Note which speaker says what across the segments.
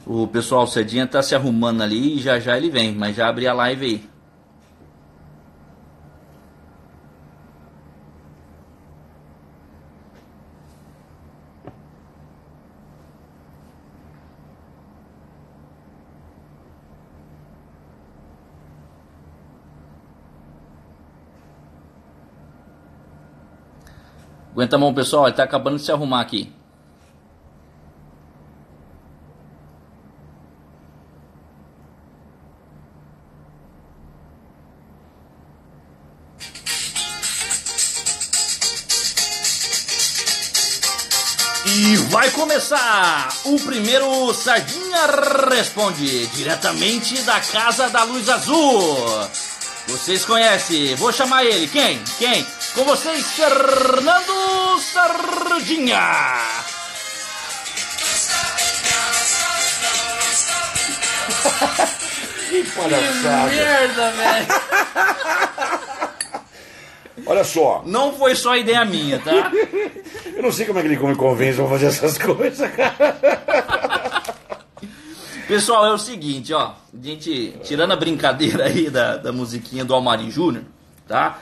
Speaker 1: O pessoal Cedinha tá se arrumando ali e já já ele vem, mas já abri a live aí. Aguenta a mão, pessoal, ele tá acabando de se arrumar aqui. E vai começar o primeiro Sardinha Responde, diretamente da Casa da Luz Azul. Vocês conhecem, vou chamar ele, quem? Com vocês, Fernando Sardinha.
Speaker 2: Que palhaçada.
Speaker 1: Que merda, velho.
Speaker 2: Olha só.
Speaker 1: Não foi só ideia minha, tá?
Speaker 2: Eu não sei como é que ele me convence a fazer essas coisas, cara.
Speaker 1: Pessoal, é o seguinte, ó. Gente, tirando a brincadeira aí da musiquinha do Almarim Júnior, tá?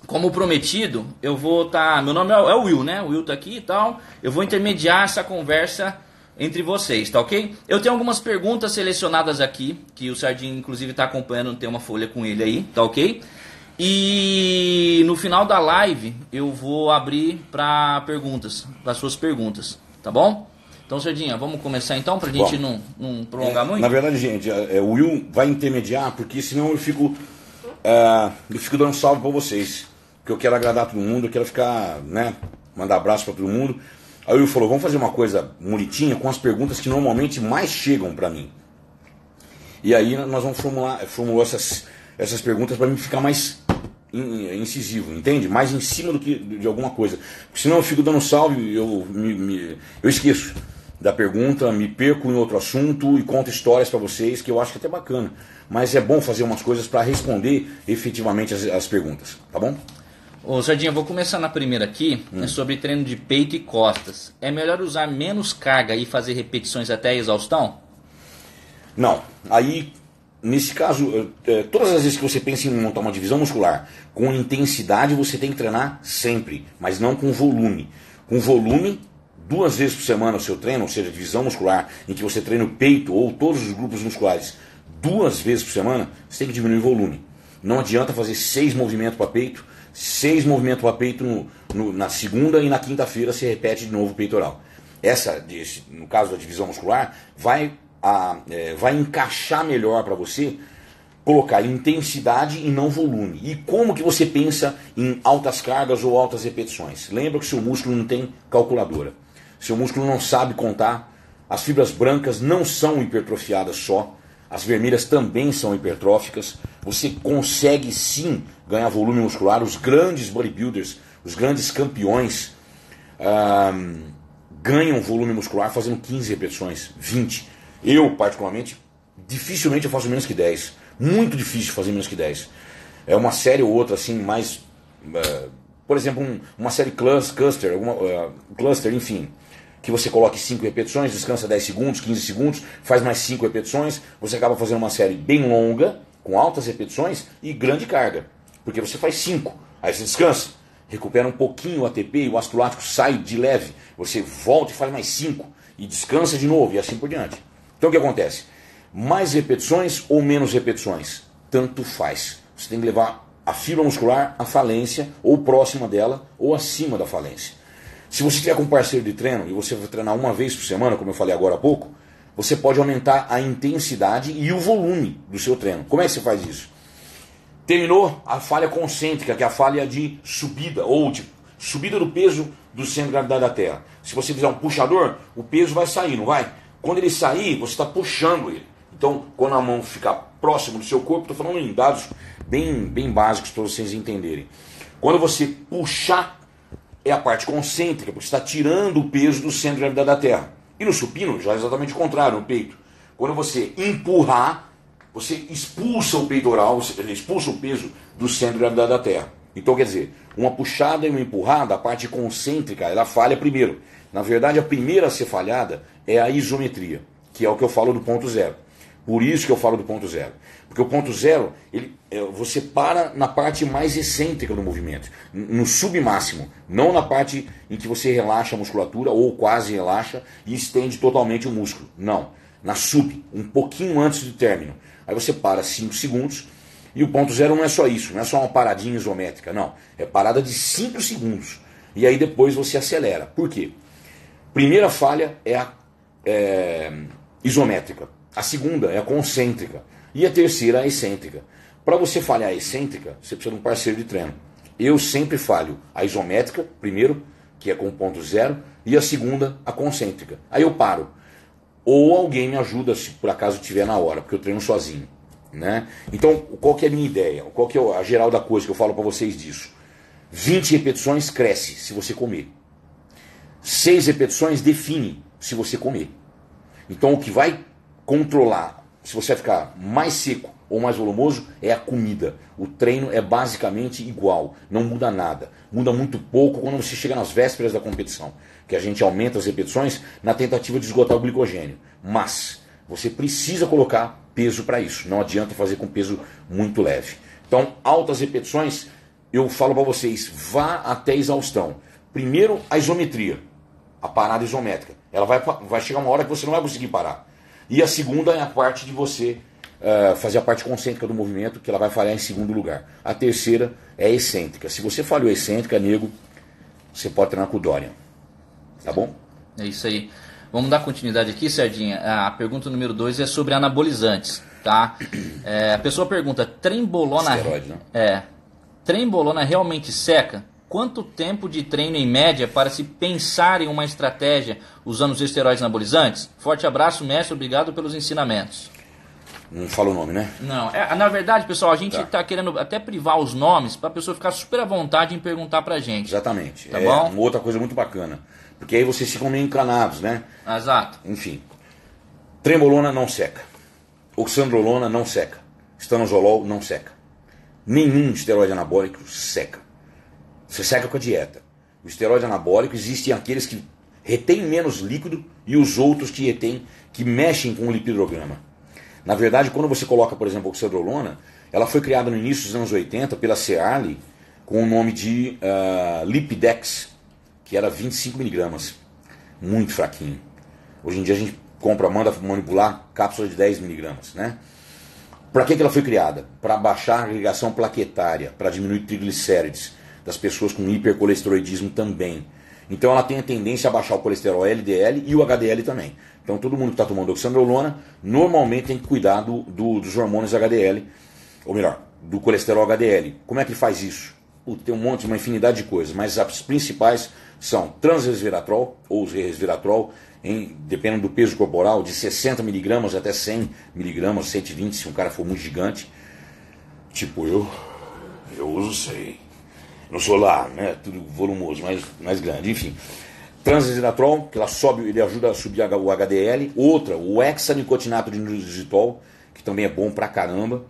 Speaker 1: Como prometido, eu vou estar... Meu nome é o Will, né? O Will tá aqui e tal. Eu vou intermediar essa conversa entre vocês, tá ok? Eu tenho algumas perguntas selecionadas aqui, que o Sardinha, inclusive, tá acompanhando, tem uma folha com ele aí, tá ok? E no final da live, eu vou abrir para perguntas, para suas perguntas, tá bom? Então, Sardinha, vamos começar então, pra gente não prolongar muito?
Speaker 2: Na verdade, gente, o Will vai intermediar, porque senão eu fico dando salve pra vocês. Porque eu quero agradar todo mundo, eu quero ficar, né, mandar abraço pra todo mundo. Aí o Will falou, vamos fazer uma coisa bonitinha com as perguntas que normalmente mais chegam pra mim. E aí nós vamos formular essas perguntas pra mim ficar mais incisivo, entende? Mais em cima do que de alguma coisa. Porque senão eu fico dando salve, eu esqueço da pergunta, me perco em outro assunto e conto histórias pra vocês, que eu acho que é até bacana. Mas é bom fazer umas coisas pra responder efetivamente as perguntas, tá bom?
Speaker 1: Ô Sardinha, vou começar na primeira aqui, é sobre treino de peito e costas. É melhor usar menos carga e fazer repetições até a exaustão?
Speaker 2: Não, aí nesse caso, todas as vezes que você pensa em montar uma divisão muscular com intensidade, você tem que treinar sempre, mas não com volume. Com volume, 2 vezes por semana o seu treino, ou seja, divisão muscular, em que você treina o peito ou todos os grupos musculares 2 vezes por semana, você tem que diminuir o volume. Não adianta fazer 6 movimentos para peito, 6 movimentos para peito na segunda e na quinta-feira você repete de novo o peitoral. No caso da divisão muscular, vai encaixar melhor para você colocar intensidade e não volume. E como que você pensa em altas cargas ou altas repetições? Lembra que seu músculo não tem calculadora. Seu músculo não sabe contar. As fibras brancas não são hipertrofiadas só. As vermelhas também são hipertróficas. Você consegue sim ganhar volume muscular. Os grandes bodybuilders, os grandes campeões ganham volume muscular fazendo 15 repetições, 20. Eu, particularmente, dificilmente eu faço menos que 10. Muito difícil fazer menos que 10. É uma série ou outra, assim, mais... por exemplo, uma série cluster, enfim, que você coloque 5 repetições, descansa 10 segundos, 15 segundos, faz mais 5 repetições, você acaba fazendo uma série bem longa, com altas repetições e grande carga. Porque você faz 5, aí você descansa, recupera um pouquinho o ATP e o ácido lático sai de leve, você volta e faz mais 5, e descansa de novo, e assim por diante. Então o que acontece? Mais repetições ou menos repetições? Tanto faz. Você tem que levar a fibra muscular à falência, ou próxima dela, ou acima da falência. Se você tiver com um parceiro de treino, e você vai treinar 1 vez por semana, como eu falei agora há pouco, você pode aumentar a intensidade e o volume do seu treino. Como é que você faz isso? Terminou a falha concêntrica, que é a falha de subida, ou de subida do peso do centro de gravidade da Terra. Se você fizer um puxador, o peso vai sair, não vai? Quando ele sair, você está puxando ele. Então, quando a mão ficar próximo do seu corpo, estou falando em dados bem básicos para vocês entenderem. Quando você puxar, é a parte concêntrica, porque você está tirando o peso do centro de gravidade da Terra. E no supino, já é exatamente o contrário, no peito. Quando você empurrar, você expulsa o peitoral, você expulsa o peso do centro de gravidade da Terra. Então, quer dizer, uma puxada e uma empurrada, a parte concêntrica, ela falha primeiro. Na verdade, a primeira a ser falhada é a isometria, que é o que eu falo do ponto zero. Por isso que eu falo do ponto zero. Porque o ponto zero, você para na parte mais excêntrica do movimento, no submáximo, não na parte em que você relaxa a musculatura, ou quase relaxa, e estende totalmente o músculo. Não, na sub, um pouquinho antes do término. Aí você para 5 segundos, e o ponto zero não é só isso, não é só uma paradinha isométrica, não. É parada de 5 segundos. E aí depois você acelera. Por quê? Primeira falha é a isométrica. A segunda é a concêntrica. E a terceira, a excêntrica. Para você falhar a excêntrica, você precisa de um parceiro de treino. Eu sempre falho a isométrica, primeiro, que é com ponto zero, e a segunda, a concêntrica. Aí eu paro. Ou alguém me ajuda, se por acaso estiver na hora, porque eu treino sozinho. Né? Então, qual que é a minha ideia? Qual que é a geral da coisa que eu falo para vocês disso? 20 repetições cresce se você comer. 6 repetições define se você comer. Então, o que vai controlar se você vai ficar mais seco ou mais volumoso é a comida. O treino é basicamente igual, não muda nada. Muda muito pouco quando você chega nas vésperas da competição, que a gente aumenta as repetições na tentativa de esgotar o glicogênio. Mas você precisa colocar peso para isso, não adianta fazer com peso muito leve. Então, altas repetições, eu falo para vocês, vá até exaustão. Primeiro, a isometria, a parada isométrica. Ela vai chegar uma hora que você não vai conseguir parar. E a segunda é a parte de você fazer a parte concêntrica do movimento, que ela vai falhar em segundo lugar. A terceira é a excêntrica. Se você falhou a excêntrica, nego, você pode treinar com o Dorian. Tá bom?
Speaker 1: É isso aí. Vamos dar continuidade aqui, Sardinha. A pergunta número 2 é sobre anabolizantes. Tá? A pessoa pergunta, trembolona...
Speaker 2: Esteroide, né?
Speaker 1: Trembolona realmente seca? Quanto tempo de treino em média para se pensar em uma estratégia usando os esteroides anabolizantes? Forte abraço, mestre, obrigado pelos ensinamentos.
Speaker 2: Não fala o nome, né?
Speaker 1: Não, na verdade, pessoal, a gente está querendo até privar os nomes para a pessoa ficar super à vontade em perguntar pra gente.
Speaker 2: Exatamente.
Speaker 1: Tá bom?
Speaker 2: Uma outra coisa muito bacana. Porque aí vocês ficam meio encanados, né?
Speaker 1: Exato.
Speaker 2: Enfim. Trembolona não seca. Oxandrolona não seca. Stanozolol não seca. Nenhum esteroide anabólico seca. Você seca com a dieta. O esteroide anabólico, existem aqueles que retêm menos líquido e os outros que retêm, que mexem com o lipidograma. Na verdade, quando você coloca, por exemplo, a oxandrolona, ela foi criada no início dos anos 80 pela Cearly com o nome de Lipidex, que era 25 miligramas. Muito fraquinho. Hoje em dia a gente manda manipular cápsula de 10 miligramas, né? Para que ela foi criada? Para baixar a agregação plaquetária, para diminuir triglicérides das pessoas com hipercolesteroidismo também. Então ela tem a tendência a baixar o colesterol LDL e o HDL também. Então todo mundo que está tomando oxandrolona normalmente tem que cuidar dos hormônios HDL, ou melhor, do colesterol HDL. Como é que ele faz isso? Tem uma infinidade de coisas, mas as principais são transresveratrol ou resveratrol, dependendo do peso corporal, de 60 miligramas até 100 miligramas, 120 se um cara for muito gigante. Tipo eu uso 100. Não sou lá, né? Tudo volumoso, mais grande, enfim. Transresveratrol, que ele ajuda a subir o HDL. Outra, o hexanicotinato de inositol, que também é bom pra caramba.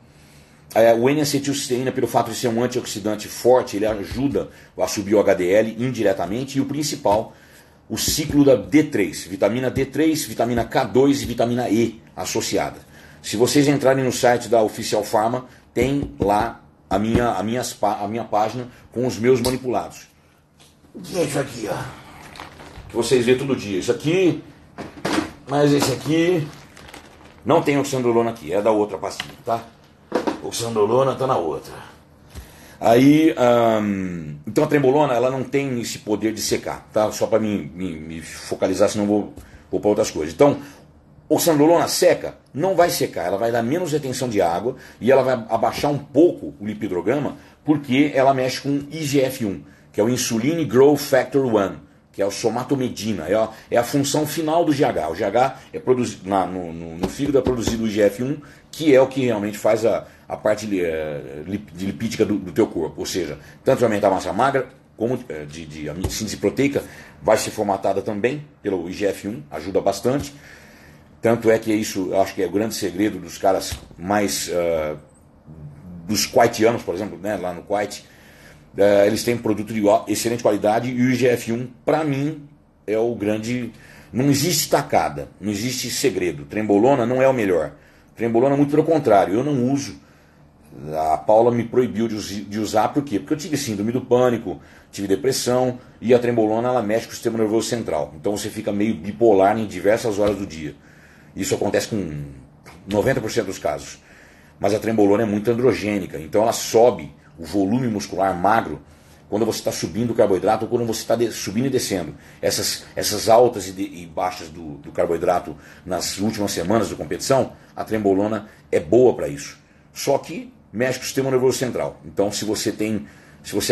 Speaker 2: O N-acetilcisteína, pelo fato de ser um antioxidante forte, ele ajuda a subir o HDL indiretamente. E o principal, o ciclo da D3, vitamina D3, vitamina K2 e vitamina E associada. Se vocês entrarem no site da Oficial Pharma, tem lá a minha página com os meus manipulados. Isso aqui, ó. Que vocês vêem todo dia. Isso aqui, mas esse aqui não tem oxandrolona aqui, é da outra pastilha, tá? Oxandrolona tá na outra. Aí, então a trembolona, ela não tem esse poder de secar, tá? Só para me focalizar, senão vou para outras coisas. Então, oxandrolona seca? Não vai secar, ela vai dar menos retenção de água e ela vai abaixar um pouco o lipidograma porque ela mexe com IGF-1, que é o Insulin Growth Factor 1, que é o somatomedina, é a função final do GH. O GH é produzido, no fígado é produzido o IGF-1, que é o que realmente faz a parte de lipídica do teu corpo, ou seja, tanto vai aumentar a massa magra, como de síntese proteica, vai ser formatada também pelo IGF-1, ajuda bastante. Tanto é que isso, eu acho que é o grande segredo dos caras mais, dos Kuwaitianos, por exemplo, né, lá no Kuwait, eles têm produto de excelente qualidade e o IGF-1, para mim, é o grande... Não existe tacada, não existe segredo. Trembolona não é o melhor. Trembolona, muito pelo contrário, eu não uso. A Paula me proibiu de usar, por quê? Porque eu tive síndrome do pânico, tive depressão, e a trembolona ela mexe com o sistema nervoso central. Então você fica meio bipolar em diversas horas do dia. Isso acontece com 90% dos casos. Mas a trembolona é muito androgênica, então ela sobe o volume muscular magro quando você está subindo o carboidrato ou quando você está subindo e descendo. Essas altas e baixas do carboidrato nas últimas semanas da competição, a trembolona é boa para isso. Só que mexe com o sistema nervoso central. Então se você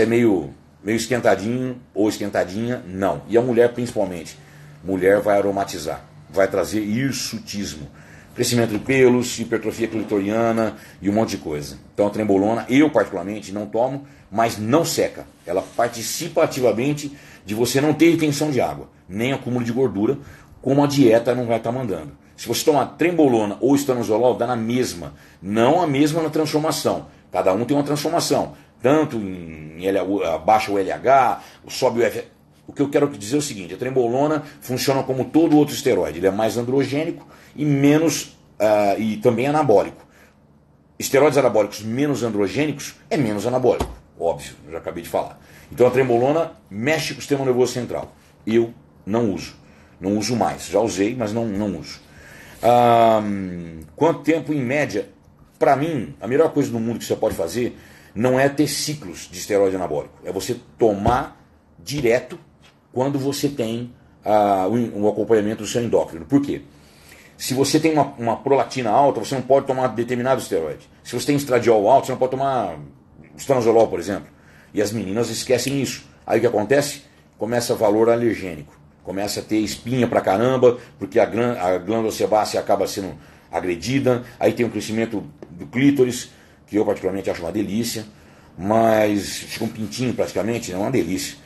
Speaker 2: é meio esquentadinho ou esquentadinha, não. E a mulher principalmente. Mulher vai aromatizar, vai trazer hirsutismo. Crescimento de pelos, hipertrofia clitoriana e um monte de coisa. Então a trembolona, eu particularmente não tomo, mas não seca. Ela participa ativamente de você não ter retenção de água, nem acúmulo de gordura, como a dieta não vai estar mandando. Se você tomar trembolona ou estanozolol, dá na mesma. Não a mesma na transformação. Cada um tem uma transformação. Tanto em baixa o LH, sobe o F. O que eu quero dizer é o seguinte, a trembolona funciona como todo outro esteroide. Ele é mais androgênico e menos e também anabólico. Esteroides anabólicos menos androgênicos é menos anabólico, óbvio, eu já acabei de falar. Então a trembolona mexe com o sistema nervoso central. Eu não uso mais. Já usei, mas não uso. Quanto tempo em média? Para mim, a melhor coisa do mundo que você pode fazer não é ter ciclos de esteroide anabólico. É você tomar direto quando você tem um acompanhamento do seu endócrino. Por quê? Se você tem uma prolactina alta, você não pode tomar determinado esteroide. Se você tem estradiol alto, você não pode tomar estanozolol, por exemplo. E as meninas esquecem isso. Aí o que acontece? Começa valor alergênico. Começa a ter espinha pra caramba, porque a glândula sebácea acaba sendo agredida. Aí tem o crescimento do clítoris, que eu particularmente acho uma delícia. Mas fica um pintinho praticamente, é uma delícia.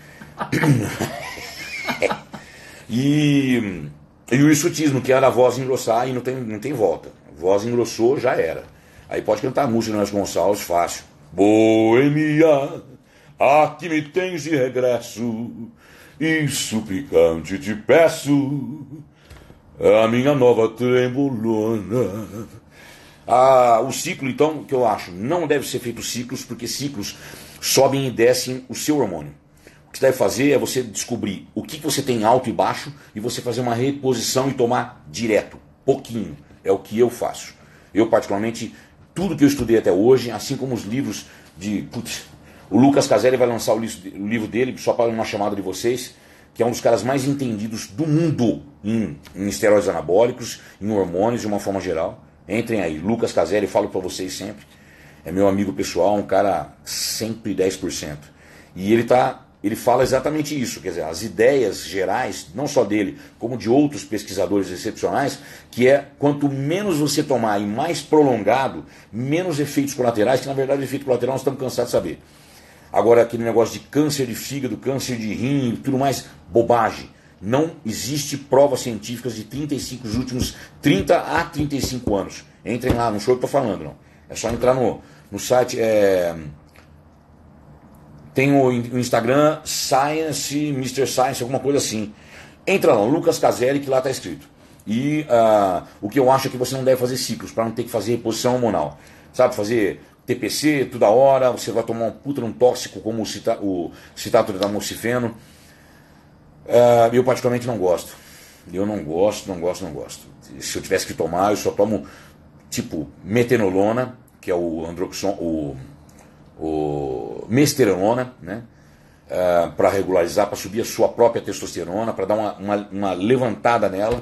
Speaker 2: E o hirsutismo, que era a voz engrossar e não tem volta. Voz engrossou, já era. Aí pode cantar a música do Nelson Gonçalves, fácil. Boemia, aqui me tens de regresso, e suplicante te peço, a minha nova trembolona. O ciclo, então, que eu acho, não deve ser feito ciclos, porque ciclos sobem e descem o seu hormônio. O que você deve fazer é você descobrir o que você tem alto e baixo e você fazer uma reposição e tomar direto, pouquinho. É o que eu faço. Eu, particularmente, tudo que eu estudei até hoje, assim como os livros de... o Lucas Caselli vai lançar o livro dele, só para uma chamada de vocês, que é um dos caras mais entendidos do mundo em esteroides anabólicos, em hormônios de uma forma geral. Entrem aí, Lucas Caselli, falo para vocês sempre. É meu amigo pessoal, um cara sempre 10%. E ele fala exatamente isso, quer dizer, as ideias gerais, não só dele, como de outros pesquisadores excepcionais, que é quanto menos você tomar e mais prolongado, menos efeitos colaterais, que na verdade efeito colateral nós estamos cansados de saber. Agora aquele negócio de câncer de fígado, câncer de rim e tudo mais, bobagem. Não existe provas científicas de 35, os últimos 30 a 35 anos. Entrem lá, não sou eu que estou falando, não. É só entrar no site... Tem o Instagram Science, Mr. Science, alguma coisa assim. Entra lá, Lucas Caselli, que lá está escrito. E o que eu acho é que você não deve fazer ciclos, para não ter que fazer reposição hormonal. Sabe, fazer TPC toda hora, você vai tomar um puta um tóxico como o citato da mocifeno. Eu particularmente não gosto. Eu não gosto. Se eu tivesse que tomar, eu só tomo tipo metenolona, que é o androxon, o mesterolona, né? Para regularizar, para subir a sua própria testosterona, para dar uma levantada nela.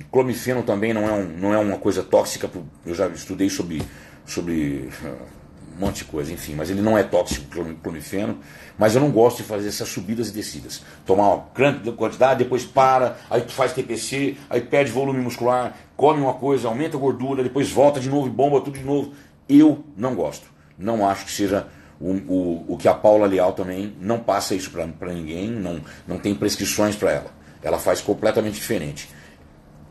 Speaker 2: Clomifeno também não é uma coisa tóxica, eu já estudei sobre um monte de coisa, enfim, mas ele não é tóxico, clomifeno, mas eu não gosto de fazer essas subidas e descidas. Tomar uma grande quantidade, depois para, aí tu faz TPC, aí perde volume muscular, come uma coisa, aumenta a gordura, depois volta de novo e bomba tudo de novo. Eu não gosto. Não acho que seja o que a Paula Leal também não passa isso para ninguém, não tem prescrições para ela. Ela faz completamente diferente.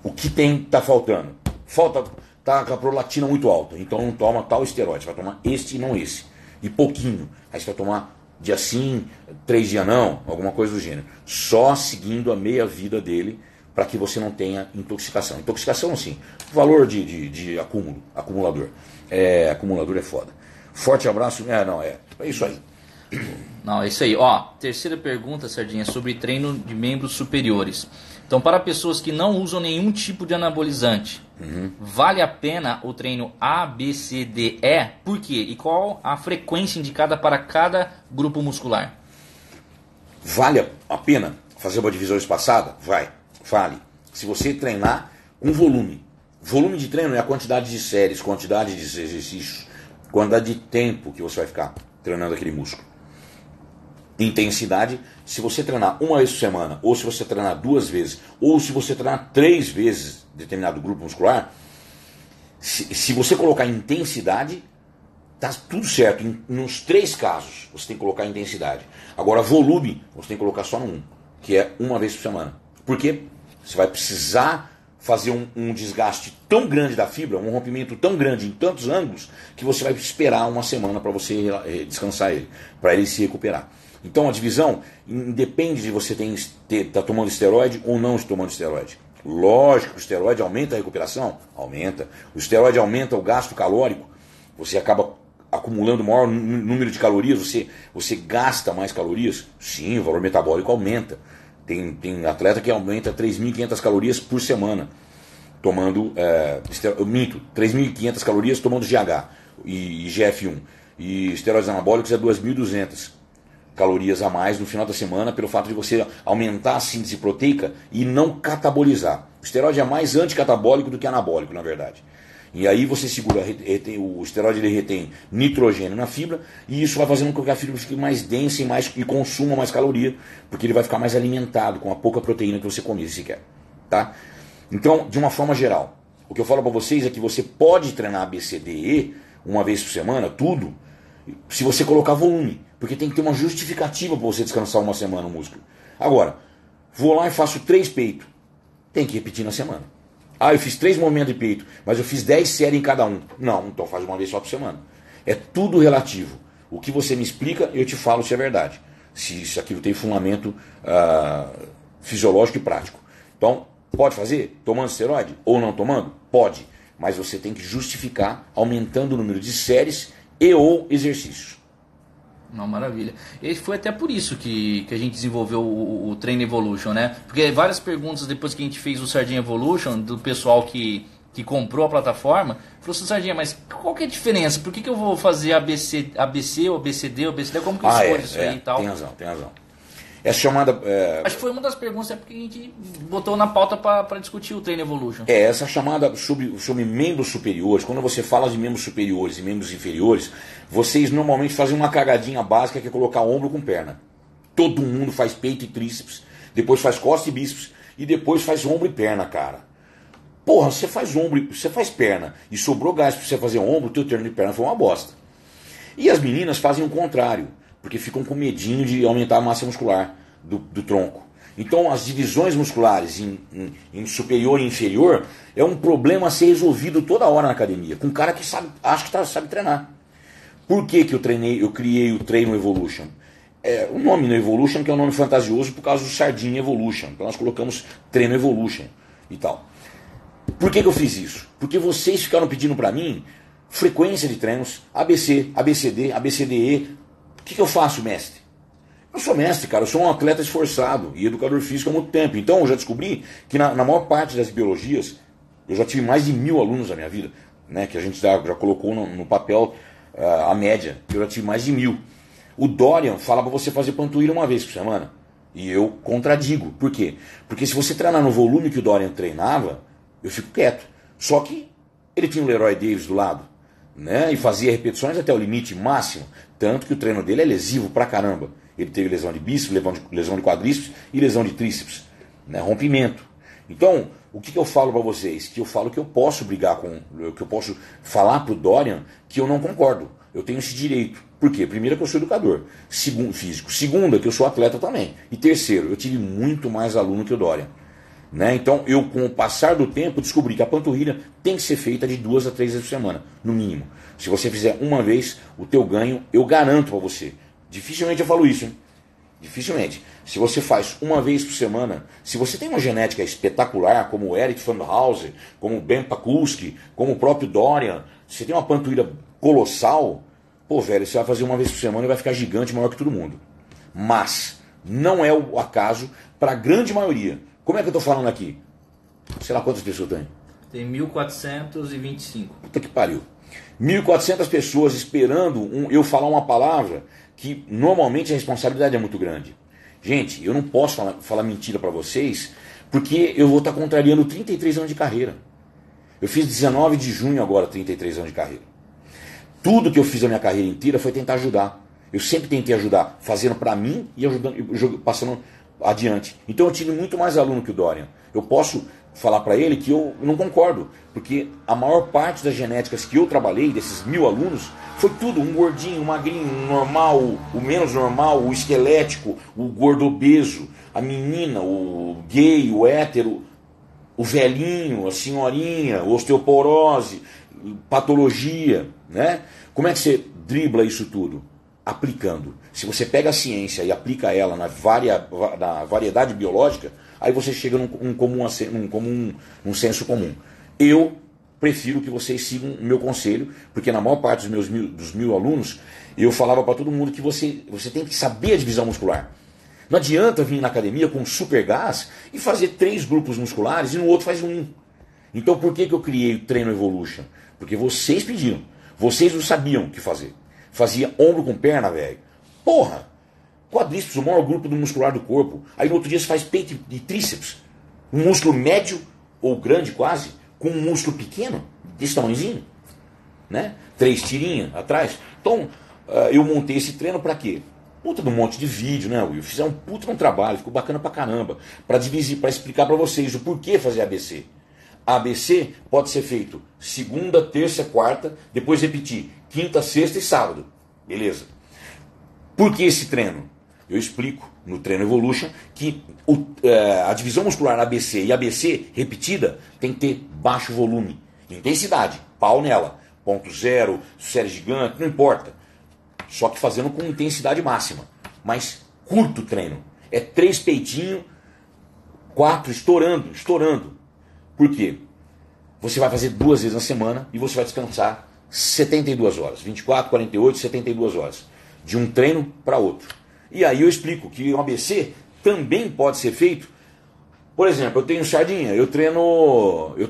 Speaker 2: O que está faltando? Tá com a prolactina muito alta, então não toma tal esteroide, você vai tomar este e não esse. E pouquinho. Aí você vai tomar dia sim, 3 dias não, alguma coisa do gênero. Só seguindo a meia vida dele para que você não tenha intoxicação. Intoxicação, assim, valor de acumulador. Acumulador é foda. Forte abraço. É isso aí.
Speaker 1: Não, é isso aí. Ó, terceira pergunta, Sardinha, sobre treino de membros superiores. Então, para pessoas que não usam nenhum tipo de anabolizante, vale a pena o treino A, B, C, D, E? Por quê? E qual a frequência indicada para cada grupo muscular?
Speaker 2: Vale a pena fazer uma divisão espaçada? Vale. Se você treinar com volume. Volume de treino é a quantidade de séries, quantidade de exercícios, quantidade de tempo que você vai ficar treinando aquele músculo. Intensidade, se você treinar uma vez por semana, ou se você treinar 2 vezes, ou se você treinar 3 vezes determinado grupo muscular, se você colocar intensidade, tá tudo certo. Nos 3 casos, você tem que colocar intensidade. Agora, volume, você tem que colocar só no 1, que é uma vez por semana. Por quê? Você vai precisar fazer um desgaste tão grande da fibra, um rompimento tão grande em tantos ângulos, que você vai esperar uma semana para você descansar ele, para ele se recuperar. Então a divisão independe de você tá tomando esteroide ou não tomando esteroide. Lógico que o esteroide aumenta a recuperação? Aumenta. O esteroide aumenta o gasto calórico, você acaba acumulando maior número de calorias, você gasta mais calorias? Sim, o valor metabólico aumenta. Tem atleta que aumenta 3.500 calorias por semana tomando, 3.500 calorias tomando GH e GF1. E esteroides anabólicos é 2.200 calorias a mais no final da semana pelo fato de você aumentar a síntese proteica e não catabolizar. O esteroide é mais anticatabólico do que anabólico, na verdade. E aí você segura, o esteroide ele retém nitrogênio na fibra e isso vai fazendo com que a fibra fique mais densa e consuma mais caloria, porque ele vai ficar mais alimentado com a pouca proteína que você come, se quer. Tá? Então, de uma forma geral, o que eu falo para vocês é que você pode treinar ABCDE uma vez por semana, tudo, se você colocar volume, porque tem que ter uma justificativa para você descansar uma semana o músculo. Agora, vou lá e faço 3 peitos, tem que repetir na semana. Eu fiz 3 movimentos de peito, mas eu fiz 10 séries em cada um. Não, então faz uma vez só por semana. É tudo relativo. O que você me explica, eu te falo se é verdade. Se aquilo tem fundamento fisiológico e prático. Então, pode fazer? Tomando esteroide? Ou não tomando? Pode. Mas você tem que justificar aumentando o número de séries e ou exercícios.
Speaker 1: Não, maravilha. E foi até por isso que a gente desenvolveu o Train Evolution, né? Porque várias perguntas depois que a gente fez o Sardinha Evolution, do pessoal que comprou a plataforma, falou assim, Sardinha, mas qual que é a diferença? Por que eu vou fazer ABC ou ABCD ou ABCD? Como que eu escolho isso aí e tal?
Speaker 2: Tem razão. Essa chamada...
Speaker 1: Acho que foi uma das perguntas porque a gente botou na pauta para discutir o Train Evolution.
Speaker 2: Essa chamada sobre membros superiores. Quando você fala de membros superiores e membros inferiores, vocês normalmente fazem uma cagadinha básica que é colocar ombro com perna. Todo mundo faz peito e tríceps, depois faz costa e bíceps e depois faz ombro e perna, cara. Porra, você faz ombro, você faz perna e sobrou gás para você fazer ombro, o teu treino de perna foi uma bosta. E as meninas fazem o contrário, porque ficam com medinho de aumentar a massa muscular do tronco. Então as divisões musculares em superior e inferior é um problema a ser resolvido toda hora na academia, com um cara que acha que sabe treinar. Por que eu criei o Treino Evolution? O nome no Evolution que é um nome fantasioso por causa do Sardinha Evolution. Então nós colocamos Treino Evolution e tal. Por que eu fiz isso? Porque vocês ficaram pedindo para mim frequência de treinos, ABC, ABCD, ABCDE. O que eu faço, mestre? Eu sou mestre, cara, eu sou um atleta esforçado e educador físico há muito tempo. Então eu já descobri que na maior parte das biologias, eu já tive mais de 1000 alunos na minha vida, né, que a gente já colocou no papel a média, eu já tive mais de 1000. O Dorian fala para você fazer panturrilha uma vez por semana. E eu contradigo. Por quê? Porque se você treinar no volume que o Dorian treinava, eu fico quieto. Só que ele tinha o Leroy Davis do lado, né, e fazia repetições até o limite máximo. Tanto que o treino dele é lesivo pra caramba. Ele teve lesão de bíceps, lesão de quadríceps e lesão de tríceps, né, rompimento. Então, o que eu falo para vocês? Que eu falo que eu posso brigar que eu posso falar pro Dorian que eu não concordo. Eu tenho esse direito. Por quê? Primeiro, que eu sou educador físico. Segunda, que eu sou atleta também. E terceiro, eu tive muito mais aluno que o Dorian. Né? Então, eu, com o passar do tempo, descobri que a panturrilha tem que ser feita de 2 a 3 vezes por semana, no mínimo. Se você fizer uma vez, o teu ganho, eu garanto para você, Dificilmente eu falo isso, hein? Dificilmente. Se você faz uma vez por semana, se você tem uma genética espetacular, como o Eric Van Hauser, como o Ben Pakulski, como o próprio Dorian, você tem uma panturrilha colossal, pô, velho, você vai fazer uma vez por semana e vai ficar gigante, maior que todo mundo. Mas não é o acaso para a grande maioria. Como é que eu estou falando aqui? Sei lá quantas pessoas tem.
Speaker 1: Tem 1.425.
Speaker 2: Puta que pariu. 1.400 pessoas esperando eu falar uma palavra que normalmente a responsabilidade é muito grande. Gente, eu não posso falar mentira para vocês, porque eu vou estar contrariando 33 anos de carreira. Eu fiz 19 de junho agora, 33 anos de carreira. Tudo que eu fiz a minha carreira inteira foi tentar ajudar. Eu sempre tentei ajudar, fazendo para mim e ajudando, passando adiante. Então eu tive muito mais aluno que o Dorian. Eu posso falar para ele que eu não concordo, porque a maior parte das genéticas que eu trabalhei, desses 1.000 alunos, foi tudo, um gordinho, um magrinho, um normal, o menos normal, o esquelético, o gordo obeso, a menina, o gay, o hétero, o velhinho, a senhorinha, osteoporose, patologia, né? Como é que você dribla isso tudo? Aplicando. Se você pega a ciência e aplica ela na variedade biológica, aí você chega num senso comum. Eu prefiro que vocês sigam o meu conselho, porque na maior parte dos 1.000 alunos, eu falava para todo mundo que você tem que saber a divisão muscular. Não adianta vir na academia com super gás e fazer 3 grupos musculares e no outro faz um. Então por que eu criei o Treino Evolution? Porque vocês pediram. Vocês não sabiam o que fazer. Fazia ombro com perna, velho. Porra! Quadríceps, o maior grupo do muscular do corpo. Aí no outro dia você faz peito e tríceps. Um músculo médio, ou grande quase, com um músculo pequeno, desse tamanhozinho. Né? 3 tirinhas atrás. Então, eu montei esse treino pra quê? Puta de um monte de vídeo, né, Will? Fizeram um puta de um trabalho, ficou bacana pra caramba. Pra dividir, pra explicar pra vocês o porquê fazer ABC. ABC pode ser feito segunda, terça, quarta, depois repetir quinta, sexta e sábado. Beleza. Por que esse treino? Eu explico no Treino Evolution que a divisão muscular ABC e ABC repetida tem que ter baixo volume, intensidade, pau nela, ponto zero, série gigante, não importa. Só que fazendo com intensidade máxima. Mas curto treino. É 3 peitinhos, 4 estourando. Por quê? Você vai fazer 2 vezes na semana e você vai descansar 72 horas. 24, 48, 72 horas. De um treino para outro. E aí eu explico que o ABC também pode ser feito. Por exemplo, eu tenho sardinha, eu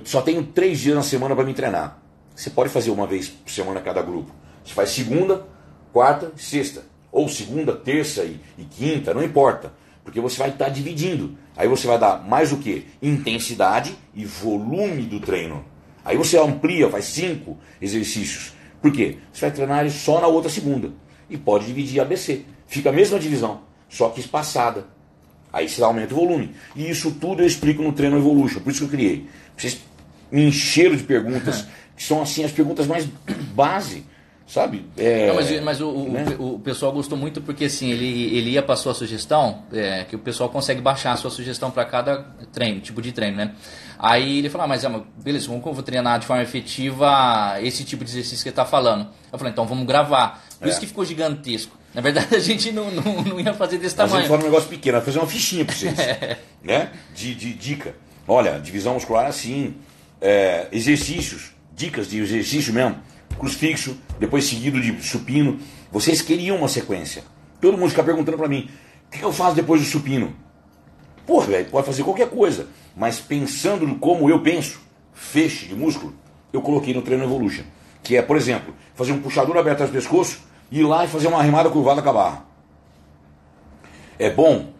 Speaker 2: só tenho 3 dias na semana para me treinar. Você pode fazer uma vez por semana cada grupo. Você faz segunda, quarta, sexta. Ou segunda, terça e quinta, não importa. Porque você vai estar dividindo. Aí você vai dar mais o quê? Intensidade e volume do treino. Aí você amplia, faz 5 exercícios. Por quê? Você vai treinar ele só na outra segunda. E pode dividir ABC. Fica a mesma divisão, só que espaçada. Aí você aumenta o volume. E isso tudo eu explico no Treino Evolution. Por isso que eu criei. Vocês me encheram de perguntas, que são assim as perguntas mais base. Sabe?
Speaker 1: Não, mas o pessoal gostou muito porque assim, ele ia para a sua sugestão, que o pessoal consegue baixar a sua sugestão para cada treino, tipo de treino, né? Aí ele falou, mas beleza, como eu vou treinar de forma efetiva esse tipo de exercício que ele está falando? Eu falei, então vamos gravar. Por isso que ficou gigantesco. Na verdade, a gente não ia fazer desse tamanho.
Speaker 2: A gente fala um negócio pequeno, vai fazer uma fichinha para vocês. Né? De dica. Olha, divisão muscular assim, exercícios, dicas de exercício mesmo. Crucifixo, depois seguido de supino. Vocês queriam uma sequência. Todo mundo fica perguntando pra mim, o que eu faço depois do supino? Porra, velho, pode fazer qualquer coisa. Mas pensando no como eu penso, feixe de músculo, eu coloquei no Treino Evolution. Que é, por exemplo, fazer um puxador aberto atrás do pescoço, ir lá e fazer uma arrimada curvada com a barra. É bom?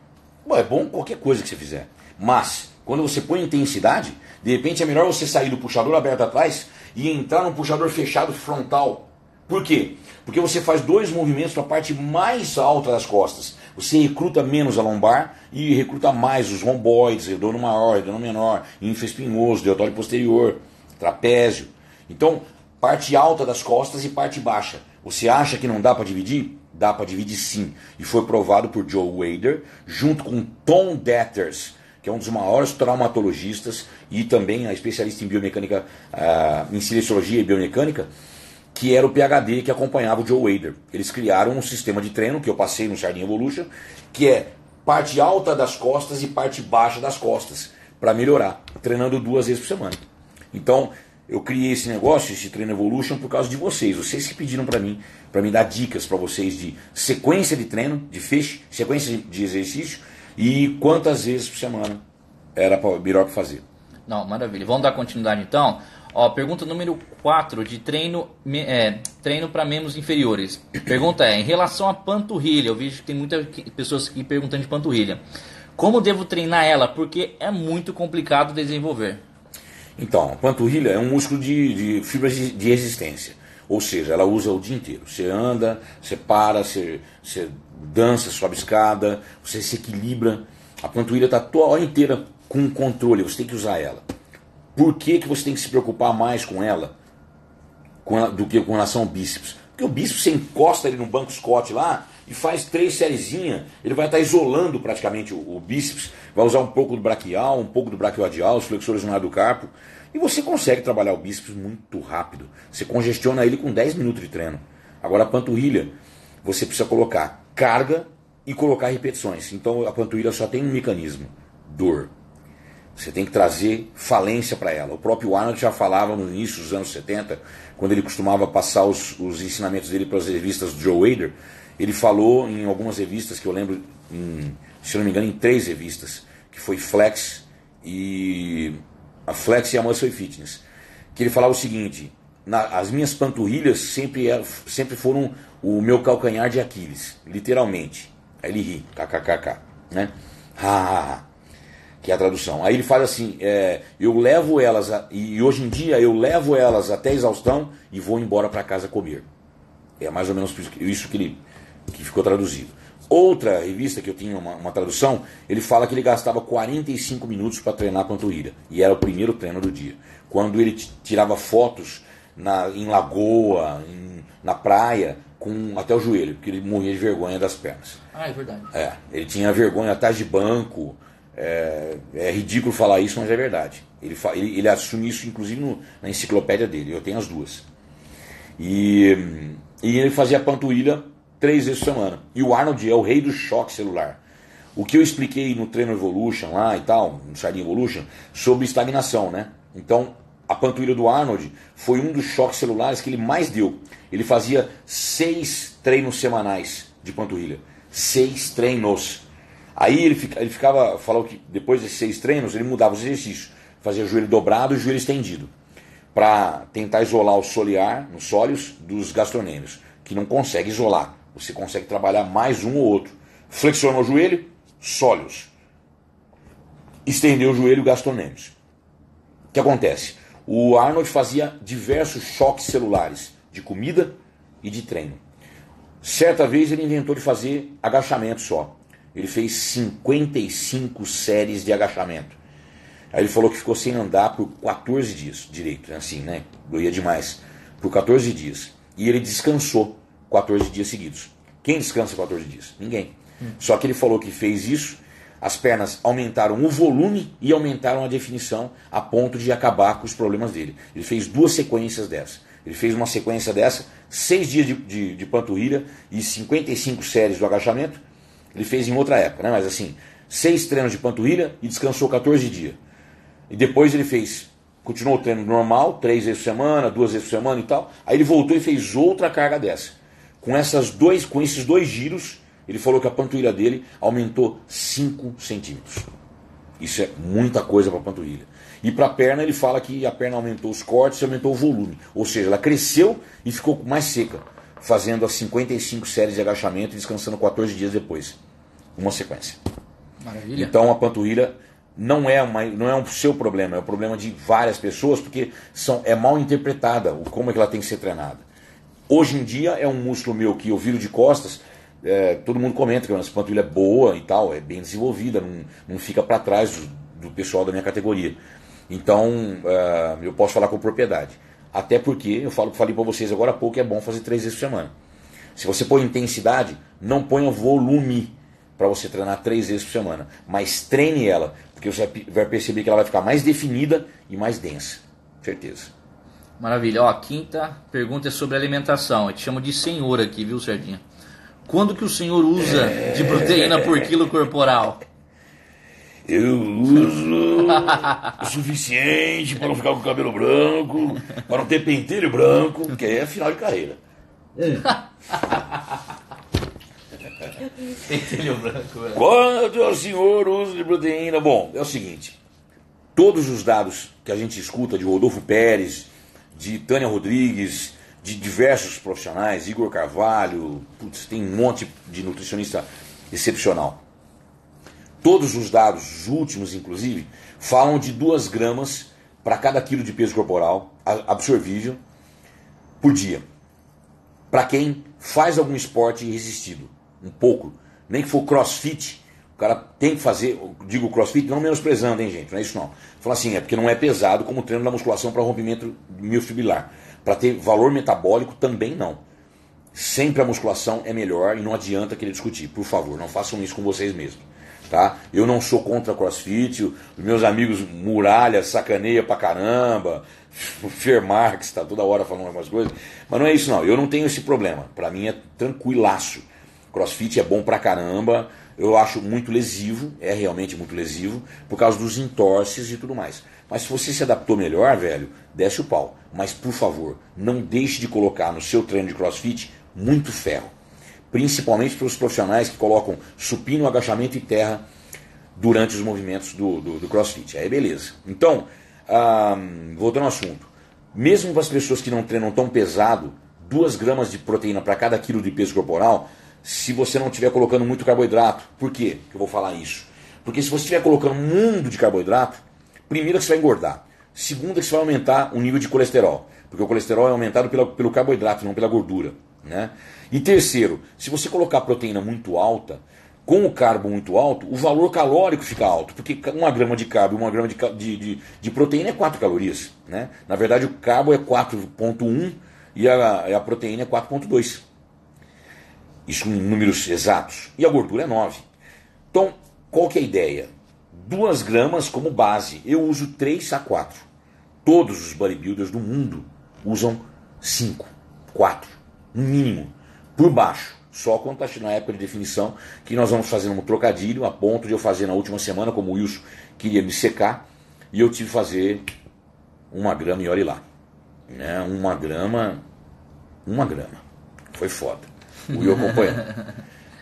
Speaker 2: Bom, é bom qualquer coisa que você fizer. Mas, quando você põe intensidade, de repente é melhor você sair do puxador aberto atrás e entrar num puxador fechado frontal. Por quê? Porque você faz 2 movimentos para a parte mais alta das costas. Você recruta menos a lombar e recruta mais os romboides, redondo maior, redondo menor, ínfimo espinhoso, deltóide posterior, trapézio. Então, parte alta das costas e parte baixa. Você acha que não dá para dividir? Dá para dividir sim. E foi provado por Joe Wader, junto com Tom Detters, que é um dos maiores traumatologistas e também especialista em biomecânica, em cinesiologia e biomecânica, que era o PhD que acompanhava o Joe Wader. Eles criaram um sistema de treino que eu passei no Sardinha Evolution, que é parte alta das costas e parte baixa das costas, para melhorar, treinando 2 vezes por semana. Então, eu criei esse negócio, esse Treino Evolution, por causa de vocês. Vocês que pediram para mim dar dicas para vocês de sequência de treino, de feixe, sequência de exercício e quantas vezes por semana era melhor para fazer.
Speaker 1: Não, maravilha. Vamos dar continuidade então. Ó, pergunta número 4 de treino para membros inferiores. Pergunta é, em relação à panturrilha, eu vejo que tem muitas pessoas aqui perguntando de panturrilha. Como devo treinar ela? Porque é muito complicado desenvolver.
Speaker 2: Então, a panturrilha é um músculo de fibras de resistência. Ou seja, ela usa o dia inteiro. Você anda, você para, você dança, sobe escada, você se equilibra. A panturrilha está toda hora inteira com controle, você tem que usar ela. Por que você tem que se preocupar mais com ela do que com relação ao bíceps? Porque o bíceps você encosta ele no banco Scott lá e faz 3 sériezinhas, ele vai estar isolando praticamente o bíceps, vai usar um pouco do braquial, um pouco do braquioadial, os flexores lunar do carpo, e você consegue trabalhar o bíceps muito rápido. Você congestiona ele com 10 minutos de treino. Agora a panturrilha, você precisa colocar carga e colocar repetições. Então a panturrilha só tem um mecanismo, dor. Você tem que trazer falência para ela. O próprio Arnold já falava no início dos anos 70, quando ele costumava passar os ensinamentos dele para as revistas do Joe Wader, ele falou em algumas revistas, que eu lembro, se eu não me engano, em 3 revistas, que foi Flex e a Flex e a Muscle Fitness, que ele falava o seguinte: as minhas panturrilhas sempre foram o meu calcanhar de Aquiles, literalmente. Aí ele ri, kkkk, né? Que é a tradução. Aí ele fala assim, eu levo elas, e hoje em dia eu levo elas até a exaustão e vou embora para casa comer. É mais ou menos isso que ficou traduzido. Outra revista que eu tinha uma tradução, ele fala que ele gastava 45 minutos para treinar a panturrilha. E era o primeiro treino do dia. Quando ele tirava fotos em lagoa, na praia, com até o joelho, porque ele morria de vergonha das pernas.
Speaker 1: Ah, é verdade.
Speaker 2: Ele tinha vergonha atrás de banco. É ridículo falar isso, mas é verdade. Ele assume isso, inclusive, na enciclopédia dele. Eu tenho as 2. E ele fazia a panturrilha 3 vezes por semana. E o Arnold é o rei do choque celular. O que eu expliquei no Treino Evolution lá e tal, no Sardinha Evolution, sobre estagnação, né? Então, a panturrilha do Arnold foi um dos choques celulares que ele mais deu. Ele fazia 6 treinos semanais de panturrilha. 6 treinos. Aí ele falou que depois desses 6 treinos, ele mudava os exercícios. Fazia joelho dobrado e joelho estendido. Para tentar isolar o solear, nos sólios, dos gastrocnêmios. Que não consegue isolar. Você consegue trabalhar mais um ou outro. Flexionou o joelho, sólios. Estendeu o joelho, gastrocnêmios. O que acontece? O Arnold fazia diversos choques celulares de comida e de treino. Certa vez ele inventou de fazer agachamento só. Ele fez 55 séries de agachamento. Aí ele falou que ficou sem andar por 14 dias direito, assim, né? Doía demais. Por 14 dias. E ele descansou 14 dias seguidos. Quem descansa 14 dias? Ninguém. Só que ele falou que fez isso, as pernas aumentaram o volume e aumentaram a definição a ponto de acabar com os problemas dele. Ele fez 2 sequências dessa. Ele fez uma sequência dessa, 6 dias de panturrilha e 55 séries do agachamento. Ele fez em outra época, né? Mas assim, 6 treinos de panturrilha e descansou 14 dias. E depois ele continuou o treino normal, 3 vezes por semana, 2 vezes por semana e tal. Aí ele voltou e fez outra carga dessa. Com esses 2 giros, ele falou que a panturrilha dele aumentou 5 centímetros. Isso é muita coisa para a panturrilha. E para a perna, ele fala que a perna aumentou os cortes e aumentou o volume. Ou seja, ela cresceu e ficou mais seca, fazendo as 55 séries de agachamento e descansando 14 dias depois. Uma sequência.
Speaker 1: Maravilha.
Speaker 2: Então a panturrilha não é um seu problema, é o problema de várias pessoas, porque é mal interpretada como é que ela tem que ser treinada. Hoje em dia é um músculo meu que eu viro de costas, todo mundo comenta que a nossa panturrilha é boa e tal, é bem desenvolvida, não fica para trás do pessoal da minha categoria. Então eu posso falar com propriedade. Até porque, falei para vocês agora há pouco, é bom fazer 3 vezes por semana. Se você põe intensidade, não ponha volume para você treinar 3 vezes por semana. Mas treine ela, porque você vai perceber que ela vai ficar mais definida e mais densa. Certeza.
Speaker 1: Maravilha. Ó, a quinta pergunta é sobre alimentação. Eu te chamo de senhor aqui, viu, Sardinha? Quando que o senhor usa de proteína por quilo corporal?
Speaker 2: Eu uso o suficiente para não ficar com o cabelo branco, para não ter pentelho branco, porque aí é final de carreira.
Speaker 1: Pentelho branco, velho.
Speaker 2: Quanto ao senhor uso de proteína? Bom, é o seguinte. Todos os dados que a gente escuta de Rodolfo Pérez, de Tânia Rodrigues, de diversos profissionais, Igor Carvalho, putz, tem um monte de nutricionista excepcional. Todos os dados, os últimos inclusive, falam de 2 gramas para cada quilo de peso corporal absorvível por dia. Para quem faz algum esporte resistido, um pouco, nem que for crossfit, o cara tem que fazer, digo crossfit não menosprezando, hein gente, não é isso não. Fala assim, é porque não é pesado como o treino da musculação para rompimento miofibrilar. Para ter valor metabólico também não. Sempre a musculação é melhor e não adianta querer discutir. Por favor, não façam isso com vocês mesmos. Tá? Eu não sou contra crossfit, os meus amigos Muralha sacaneia pra caramba, o Fer Marques tá toda hora falando algumas coisas, mas não é isso não, eu não tenho esse problema, pra mim é tranquilaço. Crossfit é bom pra caramba, eu acho muito lesivo, é realmente muito lesivo, por causa dos entorces e tudo mais. Mas se você se adaptou melhor, velho, desce o pau. Mas por favor, não deixe de colocar no seu treino de crossfit muito ferro. Principalmente para os profissionais que colocam supino, agachamento e terra durante os movimentos do crossfit. Aí beleza. Então, voltando ao assunto. Mesmo para as pessoas que não treinam tão pesado, 2 gramas de proteína para cada quilo de peso corporal, se você não estiver colocando muito carboidrato. Por quê que eu vou falar isso? Porque se você estiver colocando um mundo de carboidrato, primeiro que você vai engordar. Segundo que você vai aumentar o nível de colesterol. Porque o colesterol é aumentado pelo carboidrato, não pela gordura. Né? E terceiro, se você colocar proteína muito alta, com o carbo muito alto, o valor calórico fica alto, porque 1 grama de carbo e 1 grama de proteína é 4 calorias. Né? Na verdade, o carbo é 4,1 e a proteína é 4,2. Isso em números exatos. E a gordura é 9. Então, qual que é a ideia? 2 gramas como base. Eu uso 3 a 4. Todos os bodybuilders do mundo usam 5, 4. No mínimo, por baixo, só quando está na época de definição, que nós vamos fazer um trocadilho, a ponto de eu fazer na última semana, como o Wilson queria me secar, e eu tive que fazer 1 grama e olhe lá. Né? 1 grama, foi foda. O Will acompanhando.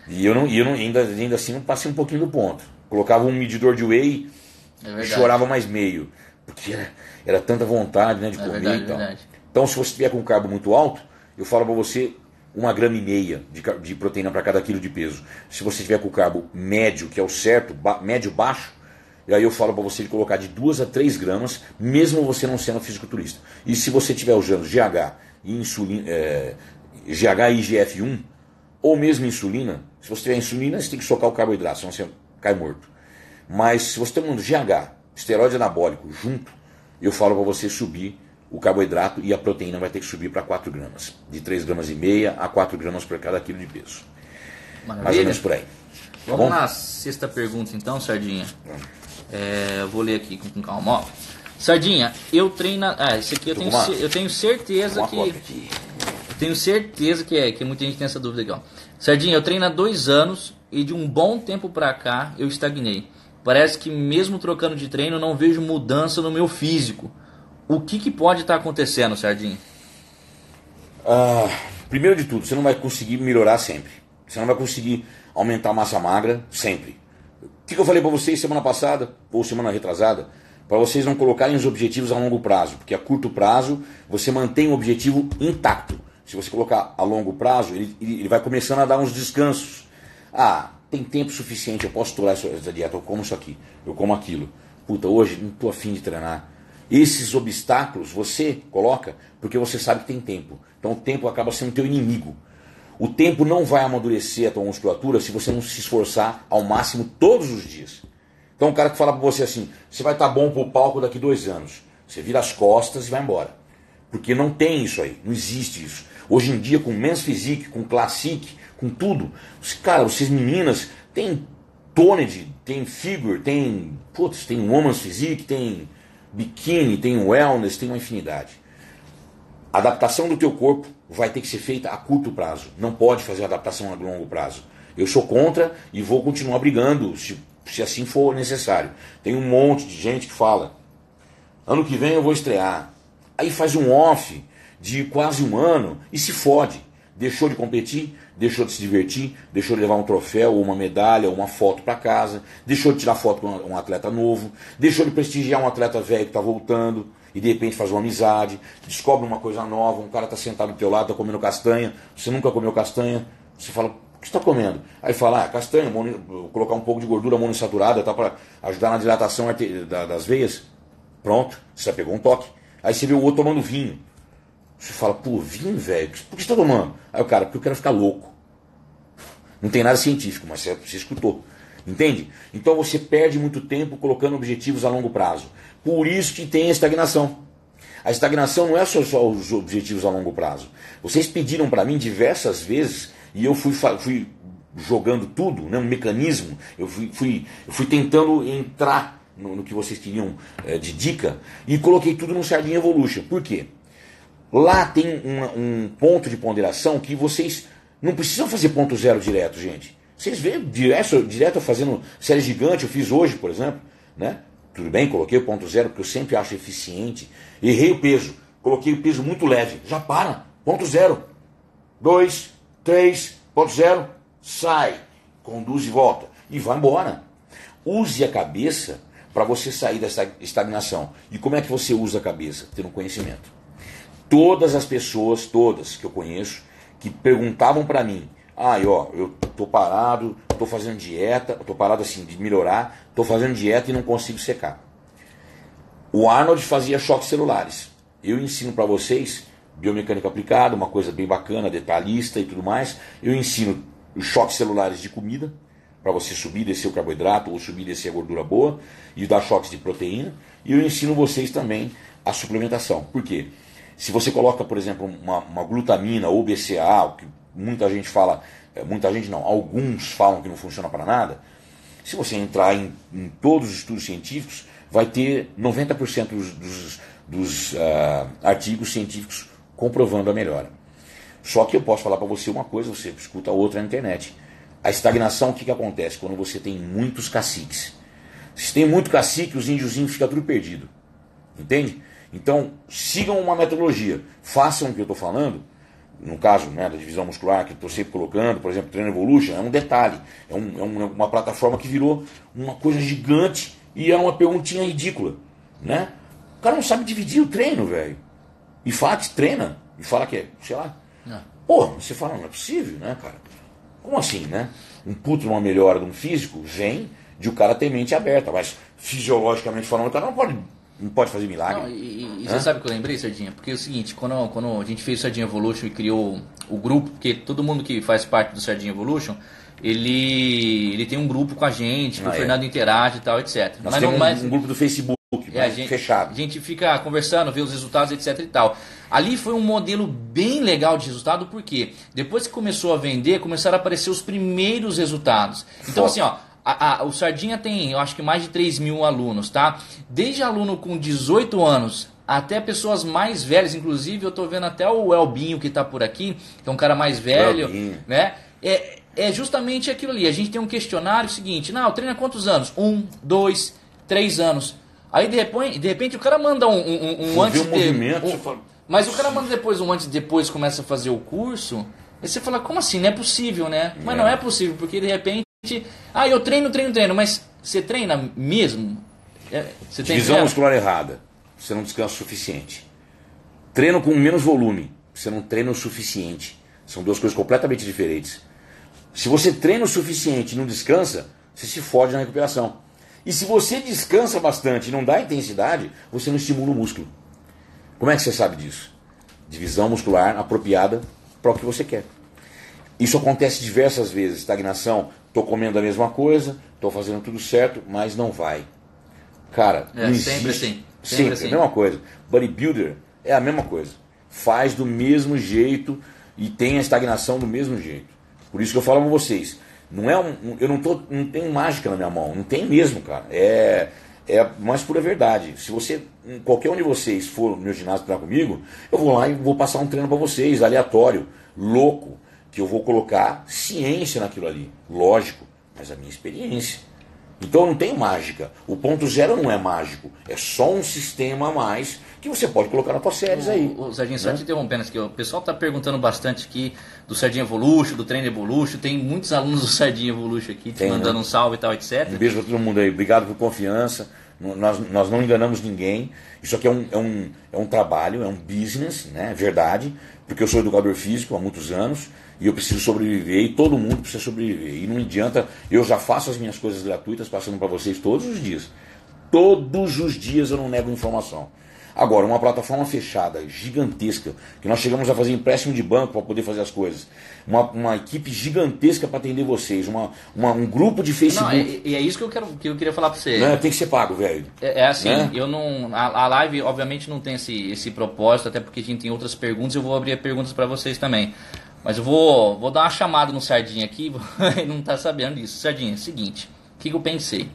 Speaker 2: E eu ainda assim não passei um pouquinho do ponto. Colocava um medidor de whey e chorava mais meio, porque era tanta vontade, né, de comer
Speaker 1: verdade,
Speaker 2: e tal.
Speaker 1: Verdade.
Speaker 2: Então se você tiver com carbo muito alto, eu falo para você 1,5 gramas de proteína para cada quilo de peso. Se você tiver com o carbo médio, que é o certo, médio baixo, e aí eu falo para você de colocar de 2 a 3 gramas, mesmo você não sendo fisiculturista. E se você estiver usando GH e insulina, GH e IGF-1, ou mesmo insulina, se você tiver insulina, você tem que socar o carboidrato, senão você cai morto. Mas se você está tomando GH, esteroide anabólico, junto, eu falo para você subir o carboidrato e a proteína vai ter que subir para 4 gramas. De 3,5 gramas a 4 gramas por cada quilo de peso.
Speaker 1: Maravilha.
Speaker 2: Mais ou menos por aí.
Speaker 1: Vamos na sexta pergunta então, Sardinha. Eu vou ler aqui com calma. Ó. Sardinha, eu treino... esse aqui eu tenho certeza que... Eu tenho certeza que muita gente tem essa dúvida aqui. Ó. Sardinha, eu treino há 2 anos e de um bom tempo pra cá eu estagnei. Parece que mesmo trocando de treino não vejo mudança no meu físico. O que pode estar acontecendo, Sardinha?
Speaker 2: Primeiro de tudo, você não vai conseguir melhorar sempre. Você não vai conseguir aumentar a massa magra sempre. O que eu falei para vocês semana passada, ou semana retrasada? Para vocês não colocarem os objetivos a longo prazo. Porque a curto prazo, você mantém o objetivo intacto. Se você colocar a longo prazo, ele vai começando a dar uns descansos. Tem tempo suficiente, eu posso estourar essa dieta, eu como isso aqui, eu como aquilo. Puta, hoje não estou afim de treinar. Esses obstáculos você coloca porque você sabe que tem tempo. Então o tempo acaba sendo teu inimigo. O tempo não vai amadurecer a tua musculatura se você não se esforçar ao máximo todos os dias. Então o cara que fala pra você assim, você vai estar bom pro palco daqui 2 anos. Você vira as costas e vai embora. Porque não tem isso aí, não existe isso. Hoje em dia com Men's Physique, com Classic, com tudo. Cara, vocês meninas, tem Toned, tem Figure, tem Women's Physique, tem biquíni, tem wellness, tem uma infinidade. A adaptação do teu corpo vai ter que ser feita a curto prazo. Não pode fazer adaptação a longo prazo. Eu sou contra e vou continuar brigando se assim for necessário. Tem um monte de gente que fala, ano que vem eu vou estrear. Aí faz um off de quase um ano e se fode. Deixou de competir, deixou de se divertir, deixou de levar um troféu, ou uma medalha, ou uma foto para casa, deixou de tirar foto com um atleta novo, deixou de prestigiar um atleta velho que está voltando, e de repente faz uma amizade, descobre uma coisa nova, um cara está sentado do teu lado, está comendo castanha, você nunca comeu castanha, você fala, o que você está comendo? Aí fala, castanha, vou colocar um pouco de gordura monoinsaturada, tá, para ajudar na dilatação das veias. Pronto, você já pegou um toque. Aí você vê o outro tomando vinho. Você fala, pô, vinho, velho, por que você está tomando? Aí o cara, porque eu quero ficar louco. Não tem nada científico, mas você escutou. Entende? Então você perde muito tempo colocando objetivos a longo prazo. Por isso que tem a estagnação. A estagnação não é só os objetivos a longo prazo. Vocês pediram para mim diversas vezes e eu fui jogando tudo, né, um mecanismo. Eu fui tentando entrar no que vocês queriam de dica e coloquei tudo no Sardinha Evolution. Por quê? Lá tem um ponto de ponderação que vocês não precisam fazer ponto zero direto, gente. Vocês veem direto fazendo série gigante, eu fiz hoje, por exemplo, né? Tudo bem, coloquei o ponto zero porque eu sempre acho eficiente. Errei o peso, coloquei o peso muito leve. Já para, ponto zero. 2, 3, ponto zero, sai, conduz e volta. E vai embora. Use a cabeça para você sair dessa estagnação. E como é que você usa a cabeça? Tendo conhecimento. Todas as pessoas, todas que eu conheço, que perguntavam para mim, eu tô parado, tô fazendo dieta, tô parado assim de melhorar, tô fazendo dieta e não consigo secar. O Arnold fazia choques celulares. Eu ensino para vocês biomecânica aplicada, uma coisa bem bacana, detalhista e tudo mais. Eu ensino os choques celulares de comida, para você subir e descer o carboidrato ou subir e descer a gordura boa, e dar choques de proteína. E eu ensino vocês também a suplementação. Por quê? Se você coloca, por exemplo, uma glutamina ou BCAA, o que muita gente fala, muita gente não, alguns falam que não funciona para nada, se você entrar em todos os estudos científicos, vai ter 90% dos artigos científicos comprovando a melhora. Só que eu posso falar para você uma coisa, você escuta outra na internet. A estagnação, o que acontece quando você tem muitos caciques? Se tem muito cacique, os índiozinhos ficam tudo perdido. Entende? Então, sigam uma metodologia, façam o que eu estou falando, no caso, né, da divisão muscular, que eu estou sempre colocando, por exemplo, Treino Evolution, é um detalhe, uma plataforma que virou uma coisa gigante e é uma perguntinha ridícula, né? O cara não sabe dividir o treino, velho, e fala que treina, e fala que é, sei lá, pô, você fala, não é possível, né, cara? Como assim, né? Uma melhora de um físico vem de o cara ter mente aberta, mas fisiologicamente falando, o cara não pode fazer milagre.
Speaker 1: Não, e você sabe o que eu lembrei, Sardinha? Porque é o seguinte, quando a gente fez o Sardinha Evolution e criou o grupo, porque todo mundo que faz parte do Sardinha Evolution, ele tem um grupo com a gente, que o Fernando interage e tal, etc.
Speaker 2: Nós temos um grupo do Facebook, fechado.
Speaker 1: A gente fica conversando, vê os resultados, etc e tal. Ali foi um modelo bem legal de resultado, porque depois que começou a vender, começaram a aparecer os primeiros resultados. Então assim, ó, o Sardinha tem, eu acho que mais de 3 mil alunos, tá? Desde aluno com 18 anos até pessoas mais velhas, inclusive eu tô vendo até o Elbinho que tá por aqui, que é um cara mais velho, né? É justamente aquilo ali, a gente tem um questionário seguinte, treina há quantos anos? 1, 2, 3 anos. Aí de repente o cara manda um antes mas o cara manda depois um antes e depois começa a fazer o curso, aí você fala, como assim? Não é possível, né? Mas não é possível, porque de repente eu treino, mas você treina mesmo?
Speaker 2: Divisão muscular errada, você não descansa o suficiente. Treino com menos volume, você não treina o suficiente. São duas coisas completamente diferentes. Se você treina o suficiente e não descansa, você se fode na recuperação. E se você descansa bastante e não dá intensidade, você não estimula o músculo. Como é que você sabe disso? Divisão muscular apropriada para o que você quer. Isso acontece diversas vezes. Estagnação, estou comendo a mesma coisa, estou fazendo tudo certo, mas não vai. Cara, não
Speaker 1: sempre
Speaker 2: existe.
Speaker 1: assim.
Speaker 2: Sempre assim. A mesma coisa. Bodybuilder é a mesma coisa. Faz do mesmo jeito e tem a estagnação do mesmo jeito. Por isso que eu falo com vocês. Não tenho mágica na minha mão. Não tem mesmo, cara. É é a mais pura verdade. Se você, qualquer um de vocês for no meu ginásio treinar comigo, eu vou lá e vou passar um treino para vocês, aleatório, louco, que eu vou colocar ciência naquilo ali, lógico, mas a minha experiência. Então eu não tenho mágica. O ponto zero não é mágico, é só um sistema a mais que você pode colocar nas suas séries aí.
Speaker 1: O Sardinha, só te interrompendo aqui, o pessoal está perguntando bastante aqui do Sardinha Evolution, do Treino Evolution, tem muitos alunos do Sardinha Evolution aqui te mandando um salve e tal, etc.
Speaker 2: Um beijo para todo mundo aí, obrigado por confiança. Nós não enganamos ninguém. Isso aqui é um trabalho, é um business, né? Verdade, porque eu sou educador físico há muitos anos e eu preciso sobreviver e todo mundo precisa sobreviver. E não adianta, eu já faço as minhas coisas gratuitas passando para vocês todos os dias. Todos os dias eu não nego informação. Agora, uma plataforma fechada, gigantesca, que nós chegamos a fazer empréstimo de banco para poder fazer as coisas. Uma equipe gigantesca para atender vocês. Um grupo de Facebook.
Speaker 1: Não, é isso que eu queria falar para você.
Speaker 2: Não, tem que ser pago, velho.
Speaker 1: É assim,
Speaker 2: né?
Speaker 1: eu não. A live, obviamente, não tem esse propósito, até porque a gente tem outras perguntas, eu vou abrir perguntas para vocês também. Mas eu vou dar uma chamada no Sardinha aqui, ele não está sabendo disso. Sardinha, é o seguinte, o que eu pensei?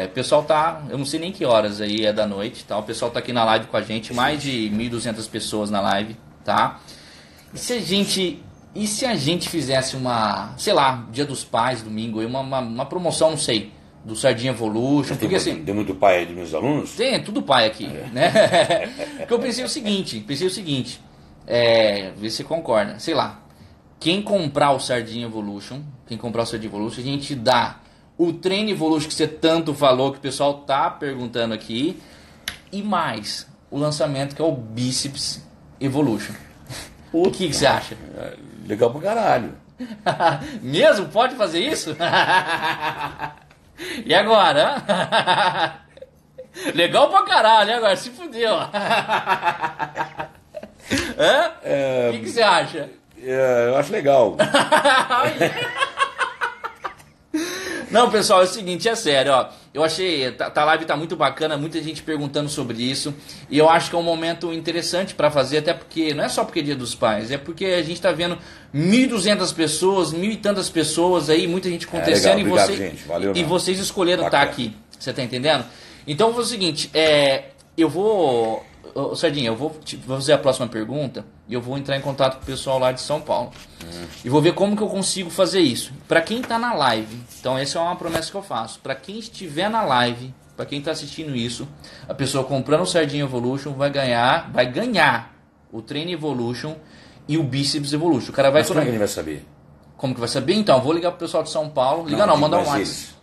Speaker 1: O pessoal tá, eu não sei nem que horas aí é da noite, tá? O pessoal tá aqui na live com a gente, mais de 1.200 pessoas na live, tá? E se a gente fizesse uma, sei lá, Dia dos Pais, domingo, uma promoção, não sei, do Sardinha Evolution, porque assim...
Speaker 2: Tem muito pai aí dos meus alunos?
Speaker 1: Tem, tudo pai aqui, né? Porque eu pensei o seguinte, vê se você concorda, sei lá, quem comprar o Sardinha Evolution, a gente dá o Treino Evolution que você tanto falou, que o pessoal tá perguntando aqui, e mais o lançamento que é o Bíceps Evolution. O que você acha?
Speaker 2: Legal pra caralho.
Speaker 1: Mesmo? Pode fazer isso? E agora? Legal pra caralho, e agora? Se fudeu. O que você acha?
Speaker 2: Eu acho legal.
Speaker 1: Não, pessoal, é o seguinte, é sério, ó. Eu achei, a live tá muito bacana, muita gente perguntando sobre isso. E eu acho que é um momento interessante para fazer, até porque, não é só porque é Dia dos Pais, é porque a gente tá vendo 1.200 pessoas, 1.000 e tantas pessoas aí, muita gente acontecendo.
Speaker 2: Legal. Obrigado, gente. Valeu,
Speaker 1: e vocês escolheram estar aqui, você tá entendendo? Então eu vou fazer o seguinte, eu vou... Sardinha, eu vou fazer a próxima pergunta e eu vou entrar em contato com o pessoal lá de São Paulo. E vou ver como que eu consigo fazer isso. Para quem está na live, então essa é uma promessa que eu faço. Para quem estiver na live, para quem está assistindo isso, a pessoa comprando o Sardinha Evolution vai ganhar o Treino Evolution e o Bíceps Evolution. O cara vai...
Speaker 2: Mas como é que ele vai saber?
Speaker 1: Como que vai saber? Então, eu vou ligar pro pessoal de São Paulo. Mandar um WhatsApp.